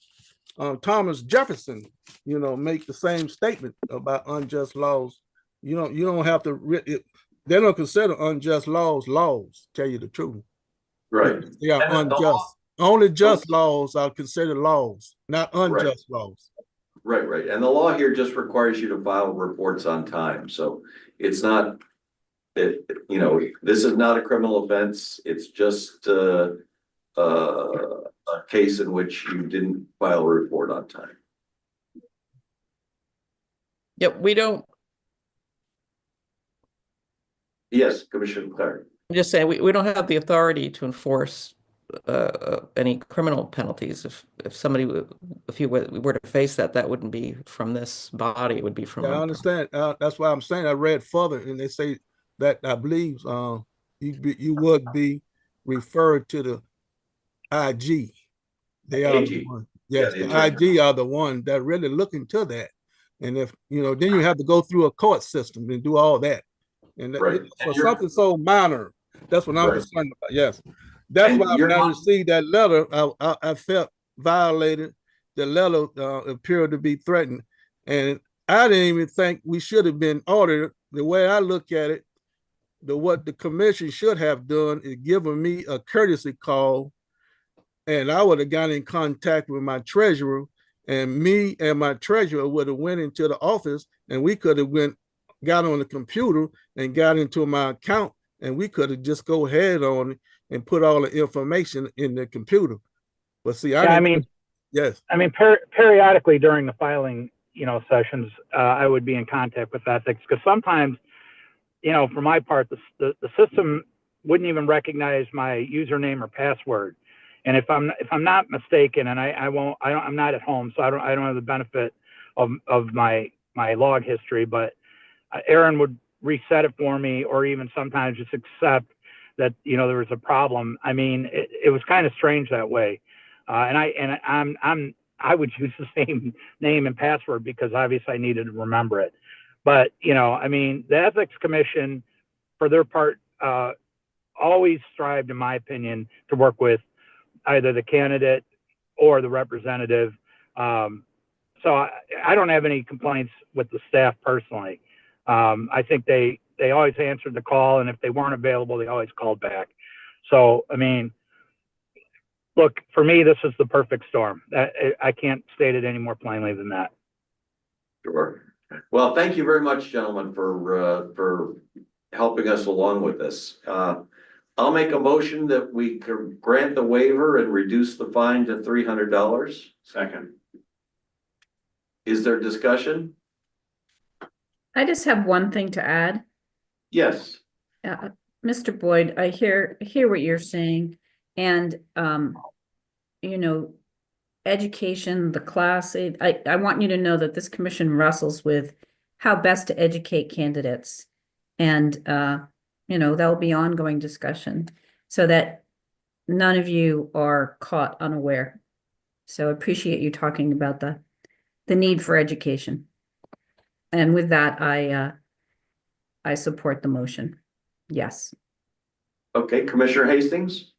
Thomas Jefferson, make the same statement about unjust laws. You don't have to. They don't consider unjust laws. Tell you the truth. Right. They are unjust. Only just laws are considered laws, not unjust laws. Right, right. And the law here just requires you to file reports on time. So it's not, this is not a criminal offense. It's just a case in which you didn't file a report on time. Yep, we don't. Yes, Commissioner Clark. I'm just saying we don't have the authority to enforce any criminal penalties. If you were to face that wouldn't be from this body. It would be from. Yeah, I understand. That's why I'm saying I read further, and they say that I believe you would be referred to the IG. They are the one. Yes, the IG are the one that really look into that. And if then you have to go through a court system and do all that. And for something so minor, that's what I'm concerned about. Yes. That's why when I received that letter, I felt violated. The letter appeared to be threatened. And I didn't even think we should have been ordered. The way I look at it, what the commission should have done is given me a courtesy call, and I would have got in contact with my treasurer, and me and my treasurer would have went into the office, and we could have got on the computer and got into my account, and we could have just go ahead on it and put all the information in the computer. But see, yes. I mean, periodically during the filing, sessions, I would be in contact with ethics, because sometimes, for my part, the system wouldn't even recognize my username or password. And if I'm not mistaken, and I'm not at home, so I don't have the benefit of my log history, but Aaron would reset it for me, or even sometimes just accept that there was a problem. I mean, it was kind of strange that way, and I would use the same name and password because obviously I needed to remember it. But I mean, the Ethics Commission, for their part, always strived, in my opinion, to work with either the candidate or the representative. So I don't have any complaints with the staff personally. I think they always answered the call, and if they weren't available, they always called back. So, I mean, look, for me, this is the perfect storm. I can't state it any more plainly than that. Sure. Well, thank you very much, gentlemen, for helping us along with this. I'll make a motion that we grant the waiver and reduce the fine to $300. Second. Is there discussion? I just have one thing to add. Yes. Mr. Boyd, I hear what you're saying, and education, the class. I want you to know that this commission wrestles with how best to educate candidates, and there'll be ongoing discussion so that none of you are caught unaware. So I appreciate you talking about the need for education. And with that, I support the motion. Yes. Okay, Commissioner Hastings?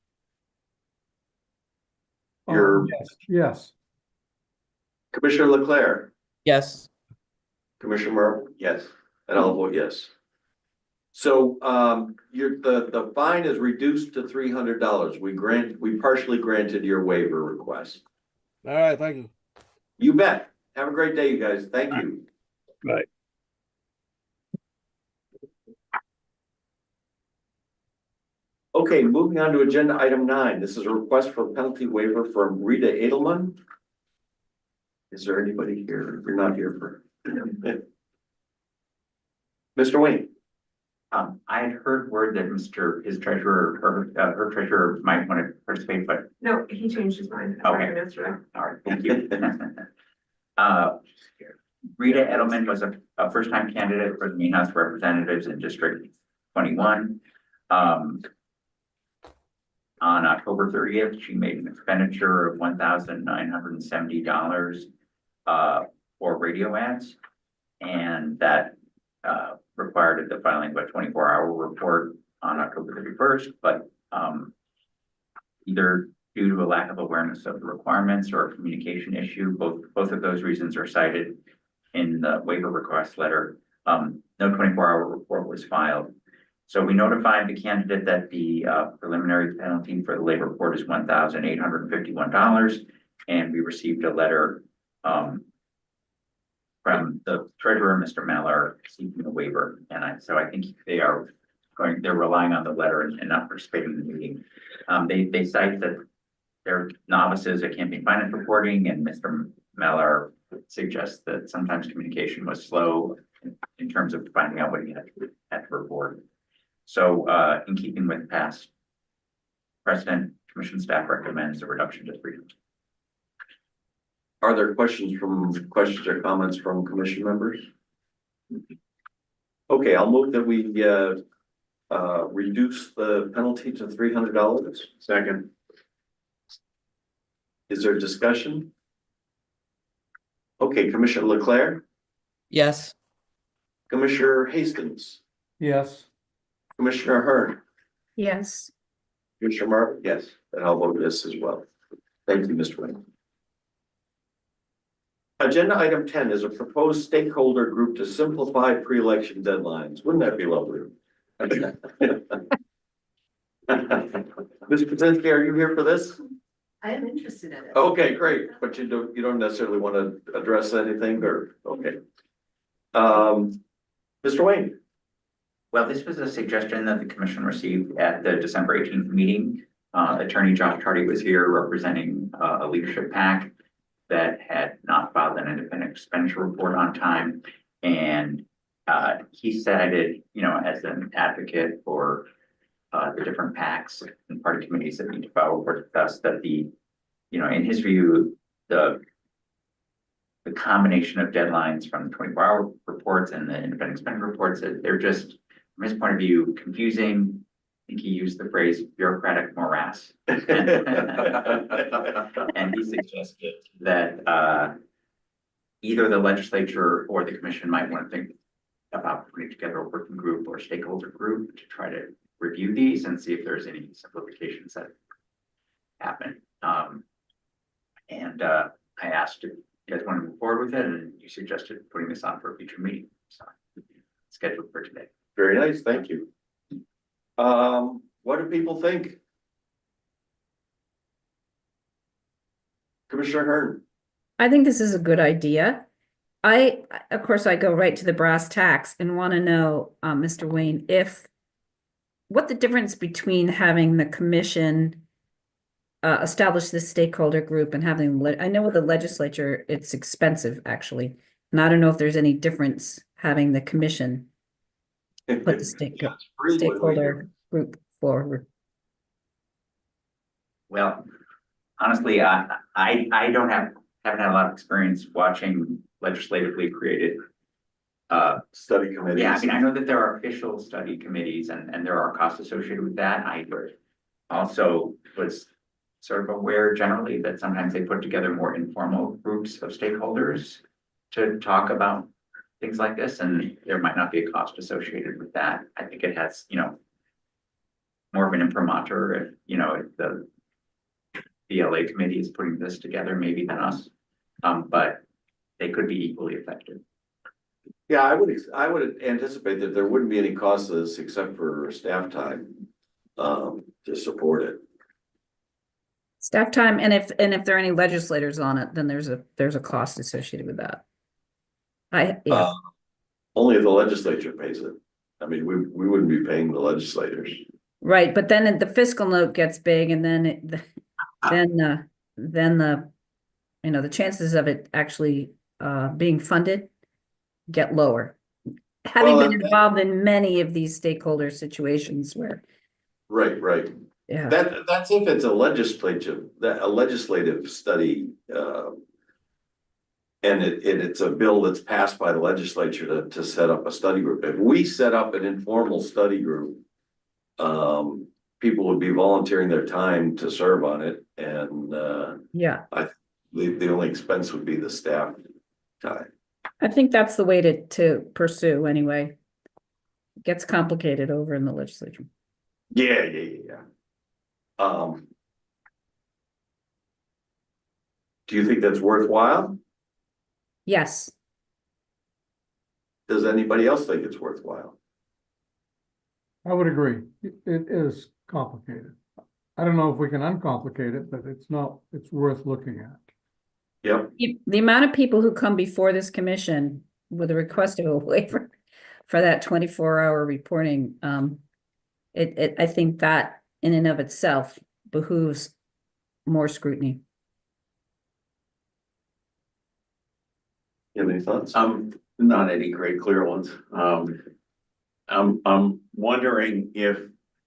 Yes. Commissioner Leclerc? Yes. Commissioner Merle? Yes. And I'll vote yes. So the fine is reduced to $300. We partially granted your waiver request. All right, thank you. You bet. Have a great day, you guys. Thank you. Right. Okay, moving on to agenda item 9. This is a request for penalty waiver from Rita Edelman. Is there anybody here? You're not here for. Mr. Wayne. I had heard word that his treasurer, or her treasurer might want to participate, but. No, he changed his mind. Okay. Yesterday. All right, thank you. Rita Edelman was a first-time candidate for the Maine House of Representatives in District 21. On October 30th, she made an expenditure of $1,970 for radio ads, and that required the filing of a 24-hour report on October 31st, but either due to a lack of awareness of the requirements or a communication issue, both of those reasons are cited in the waiver request letter. No 24-hour report was filed. So we notified the candidate that the preliminary penalty for the labor report is $1,851, and we received a letter from the treasurer, Mr. Mallard, seeking a waiver. And so I think they're relying on the letter and not participating in the meeting. They cite that they're novices at campaign finance reporting, and Mr. Mallard suggests that sometimes communication was slow in terms of finding out what he had to report. So in keeping with past precedent, commission staff recommends a reduction to 3. Are there questions or comments from commission members? Okay, I'll move that we reduce the penalty to $300. Second. Is there discussion? Okay, Commissioner Leclerc, Yes. Commissioner Hastings, Yes. Commissioner Hearn, Yes. Commissioner Martin, yes, and I'll vote yes as well. Thank you, Mr. Wayne. Agenda item 10 is a proposed stakeholder group to simplify pre-election deadlines. Wouldn't that be lovely? Ms. Pazinski, are you here for this? I am interested in it. Okay, great, but you don't necessarily want to address anything, or, okay. Mr. Wayne. Well, this was a suggestion that the commission received at the December 18th meeting. Attorney Josh Tardy was here representing a leadership PAC that had not filed an independent expenditure report on time. And he cited, as an advocate for the different PACs and party committees that need to file reports with us, that in his view, the combination of deadlines from the 24-hour reports and the independent expenditure reports, they're just, from his point of view, confusing. I think he used the phrase bureaucratic morass. And he suggested that either the legislature or the commission might want to think about putting together a working group or stakeholder group to try to review these and see if there's any simplifications that happen. I asked if you guys want to move forward with it, and you suggested putting this on for a future meeting. So scheduled for today. Very nice, thank you. What do people think? Commissioner Hearn. I think this is a good idea. Of course, I go right to the brass tacks and want to know, Mr. Wayne, what the difference between having the commission establish this stakeholder group and having, I know with the legislature, it's expensive actually. And I don't know if there's any difference having the commission put the stakeholder group forward. Well, honestly, I haven't had a lot of experience watching legislatively created study committees. Yeah, I mean, I know that there are official study committees and there are costs associated with that. I also was sort of aware generally that sometimes they put together more informal groups of stakeholders to talk about things like this, and there might not be a cost associated with that. I think it has, more of an imprimatur if, the LA committee is putting this together maybe than us, but they could be equally effective. Yeah, I would anticipate that there wouldn't be any cost to this except for staff time to support it. Staff time, and if there are any legislators on it, then there's a cost associated with that. Only if the legislature pays it. I mean, we wouldn't be paying the legislators. Right, but then the fiscal note gets big and then then the, the chances of it actually being funded get lower. Having Well, been involved in many of these stakeholder situations where, right. yeah, That's if it's a legislative study, and it's a bill that's passed by the legislature to set up a study group. If we set up an informal study group, people would be volunteering their time to serve on it, and yeah. the only expense would be the staff time. I think that's the way to pursue anyway. It gets complicated over in the legislature. Yeah. Do you think that's worthwhile? Yes. Does anybody else think it's worthwhile? I would agree. It is complicated. I don't know if we can uncomplicate it, but it's worth looking at. Yep. The amount of people who come before this commission with a request of a waiver for that 24-hour reporting, I think that in and of itself behooves more scrutiny. You have any thoughts? Not any great clear ones. I'm wondering if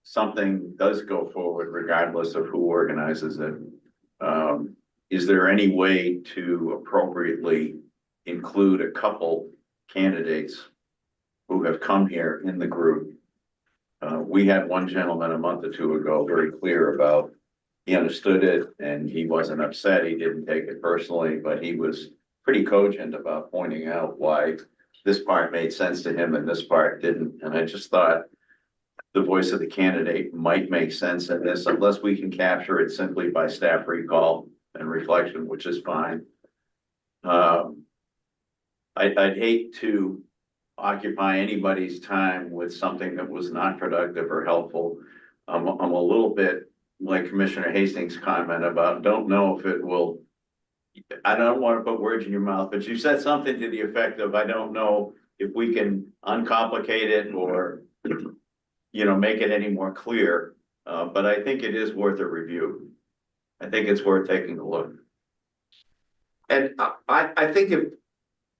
something does go forward regardless of who organizes it. Is there any way to appropriately include a couple candidates who have come here in the group? We had one gentleman a month or two ago very clear about, he understood it and he wasn't upset. He didn't take it personally, but he was pretty cogent about pointing out why this part made sense to him and this part didn't. And I just thought the voice of the candidate might make sense in this, unless we can capture it simply by staff recall and reflection, which is fine. I'd hate to occupy anybody's time with something that was not productive or helpful. I'm a little bit like Commissioner Hastings' comment about don't know if it will. I don't want to put words in your mouth, but you said something to the effect of, I don't know if we can uncomplicate it or, make it any more clear. But I think it is worth a review. I think it's worth taking a look. And I think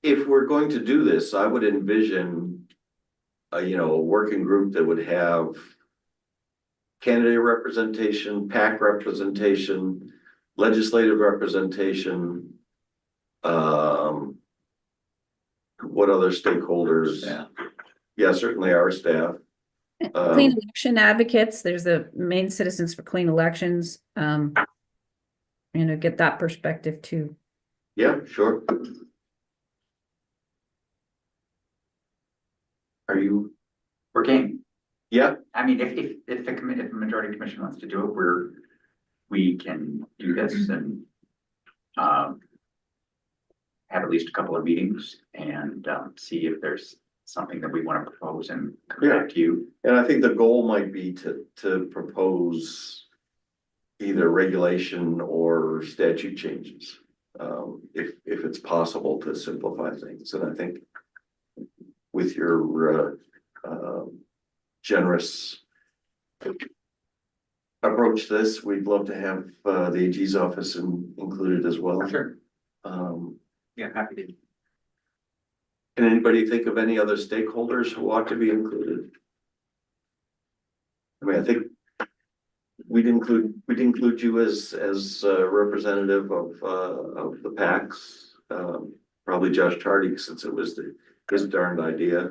if we're going to do this, I would envision a working group that would have candidate representation, PAC representation, legislative representation. What other stakeholders? Yeah, certainly our staff. Clean election advocates, there's the Maine Citizens for Clean Elections. Get that perspective too. Yeah, sure. Are you? We're game. Yeah. I mean, if the majority commission wants to do it, we can do this and have at least a couple of meetings and see if there's something that we want to propose and come back to you. And I think the goal might be to propose either regulation or statute changes, if it's possible to simplify things. And I think with your generous approach to this, we'd love to have the AG's office included as well. Sure. Yeah, happy to. Can anybody think of any other stakeholders who ought to be included? I mean, I think we'd include you as a representative of the PACs, probably Josh Tardy, since it was his darned idea.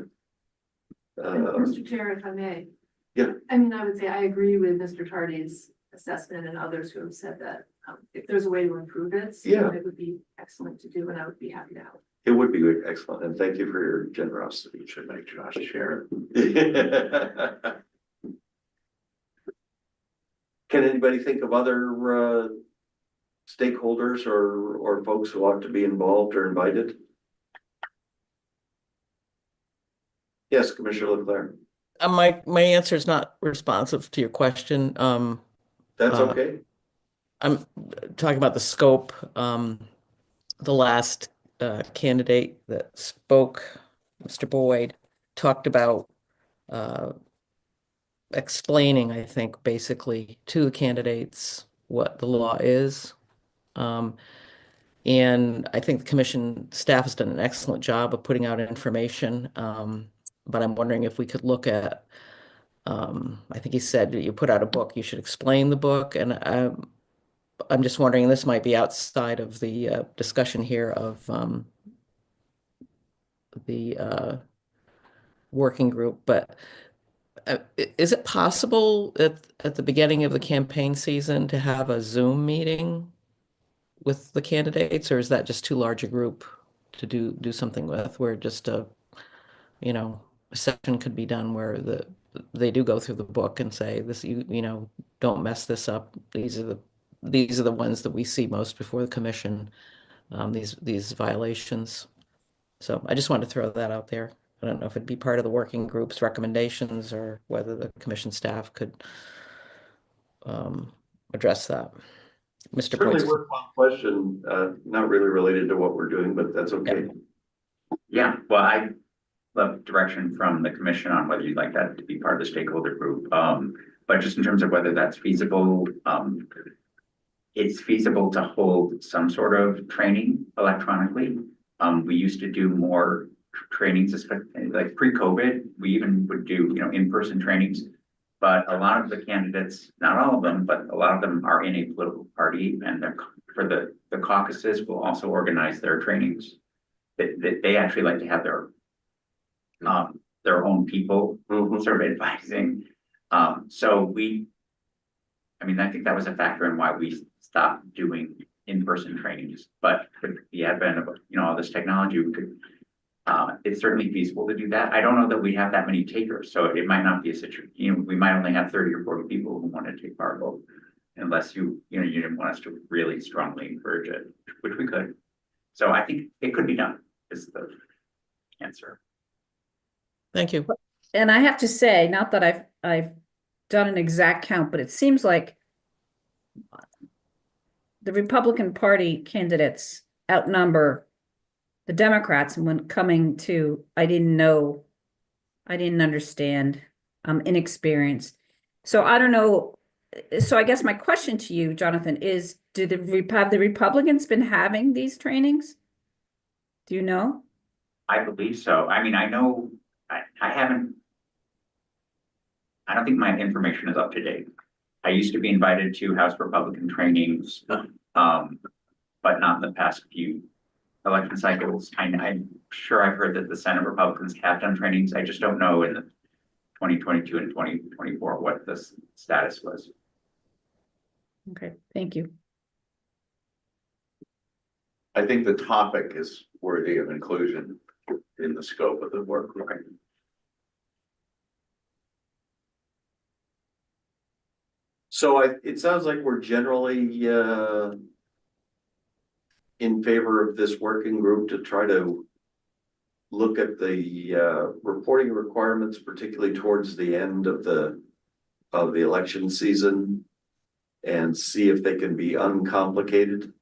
Mr. Chair, if I may. Yeah. I mean, I would say I agree with Mr. Tardy's assessment and others who have said that if there's a way to improve it, Yeah. it would be excellent to do, and I would be happy to help. It would be excellent, and thank you for your generosity. You should make Josh share it. Can anybody think of other stakeholders or folks who ought to be involved or invited? Yes, Commissioner Leclerc. My answer is not responsive to your question. That's okay. I'm talking about the scope. The last candidate that spoke, Mr. Boyd, talked about explaining, I think, basically to the candidates what the law is. And I think the commission staff has done an excellent job of putting out information. But I'm wondering if we could look at, I think he said you put out a book, you should explain the book. And I'm just wondering, this might be outside of the discussion here of the working group, but is it possible at the beginning of the campaign season to have a Zoom meeting with the candidates, or is that just too large a group to do something with, where just a session could be done where they do go through the book and say this, don't mess this up. These are the ones that we see most before the commission, these violations. So I just wanted to throw that out there. I don't know if it'd be part of the working group's recommendations or whether the commission staff could address that. Mr. Certainly Boyce. worthwhile question, not really related to what we're doing, but that's okay. Yeah, well, I love direction from the commission on whether you'd like that to be part of the stakeholder group. But just in terms of whether that's feasible, it's feasible to hold some sort of training electronically. We used to do more trainings, especially like pre-COVID. We even would do, in-person trainings. But a lot of the candidates, not all of them, but a lot of them are in a political party, and for the caucuses will also organize their trainings. They actually like to have their own people sort of advising. So I think that was a factor in why we stopped doing in-person trainings. But with the advent of all this technology, we could. It's certainly feasible to do that. I don't know that we have that many takers, so it might not be a situation. We might only have 30 or 40 people who want to take part, unless you didn't want us to really strongly encourage it, which we could. So I think it could be done. Is the answer. Thank you. And I have to say, not that I've done an exact count, but it seems like the Republican Party candidates outnumber the Democrats, and when coming to, I didn't understand, I'm inexperienced. So I don't know. So I guess my question to you, Jonathan, is have the Republicans been having these trainings? Do you know? I believe so. I mean, I know I haven't. I don't think my information is up to date. I used to be invited to House Republican trainings, but not in the past few election cycles. I'm sure I've heard that the Senate Republicans have done trainings. I just don't know in the 2022 and 2024 what the status was. Okay, thank you. I think the topic is worthy of inclusion in the scope of the work. Okay. So it sounds like we're generally in favor of this working group to try to look at the reporting requirements, particularly towards the end of the election season, and see if they can be uncomplicated.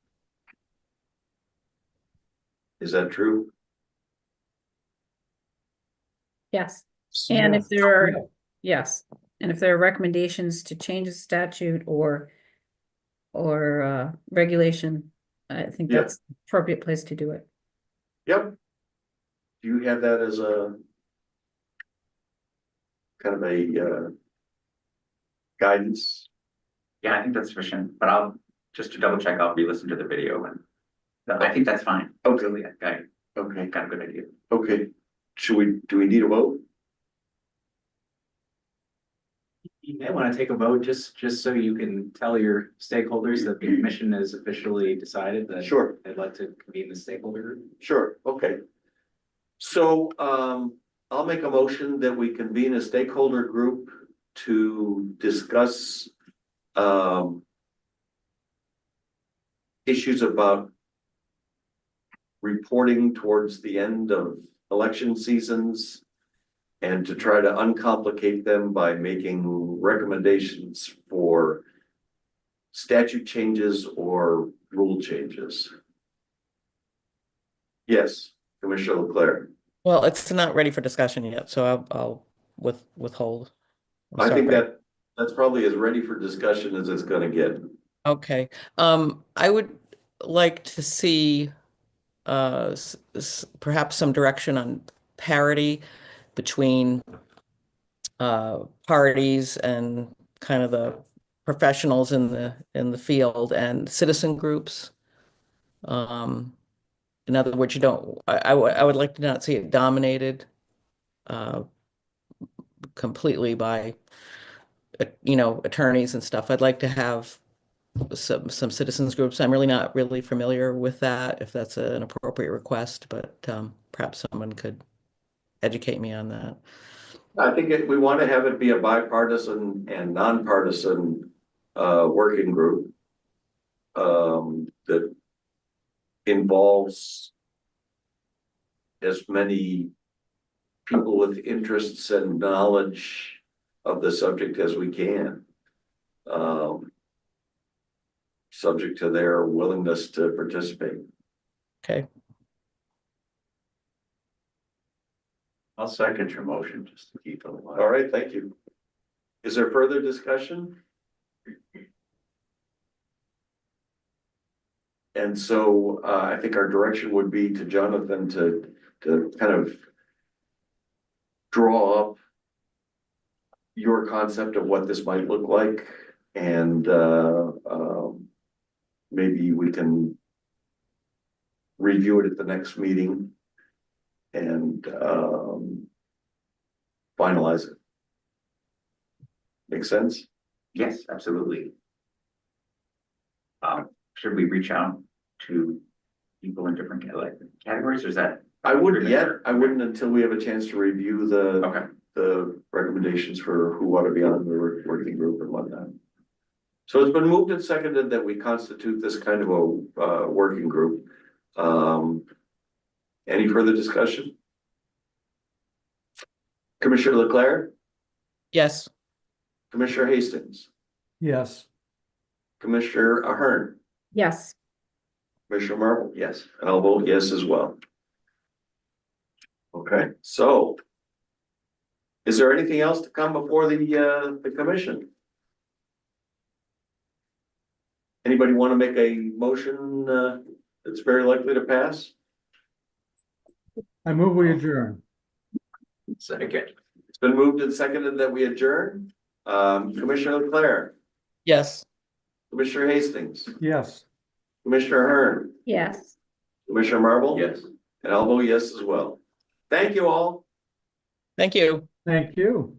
Is that true? Yes. And if there are, yes, and if there are recommendations to change the statute or regulation, I think that's the appropriate place to do it. Yep. Do you have that as a kind of a guidance? Yeah, I think that's sufficient, but I'll just to double check, I'll re-listen to the video, and I think that's fine. Okay. Okay, got a good idea. Okay. Do we need a vote? You may want to take a vote just so you can tell your stakeholders that the commission has officially decided that Sure. they'd like to convene the stakeholder group. Sure, okay. So I'll make a motion that we convene a stakeholder group to discuss issues about reporting towards the end of election seasons, and to try to uncomplicate them by making recommendations for statute changes or rule changes. Yes, Commissioner Leclerc. Well, it's not ready for discussion yet, so I'll withhold I think sorry. that's probably as ready for discussion as it's gonna get. Okay, I would like to see perhaps some direction on parity between parties and kind of the professionals in the field and citizen groups. In other words, you don't, I would like to not see it dominated completely by attorneys and stuff. I'd like to have some citizens groups. I'm really not really familiar with that, if that's an appropriate request, but perhaps someone could educate me on that. I think we want to have it be a bipartisan and nonpartisan working group that involves as many people with interests and knowledge of the subject as we can. Subject to their willingness to participate. Okay. I'll second your motion just to keep it alive. All right, thank you. Is there further discussion? And so I think our direction would be to Jonathan to kind of draw up your concept of what this might look like, and maybe we can review it at the next meeting and finalize it. Make sense? Yes, absolutely. Should we reach out to people in different categories, or is that? I wouldn't yet. I wouldn't until we have a chance to review Okay. the recommendations for who ought to be on the working group and whatnot. So it's been moved and seconded that we constitute this kind of a working group. Any further discussion? Commissioner Leclerc, Yes. Commissioner Hastings, Yes. Commissioner Ahern, Yes. Commissioner Marble, yes, and I'll vote yes as well. Okay, so is there anything else to come before the commission? Anybody want to make a motion that's very likely to pass? I move we adjourn. Second. It's been moved and seconded that we adjourn. Commissioner Leclerc, Yes. Commissioner Hastings, Yes. Commissioner Ahern, Yes. Commissioner Marble? Yes. And I'll vote yes as well. Thank you all. Thank you. Thank you.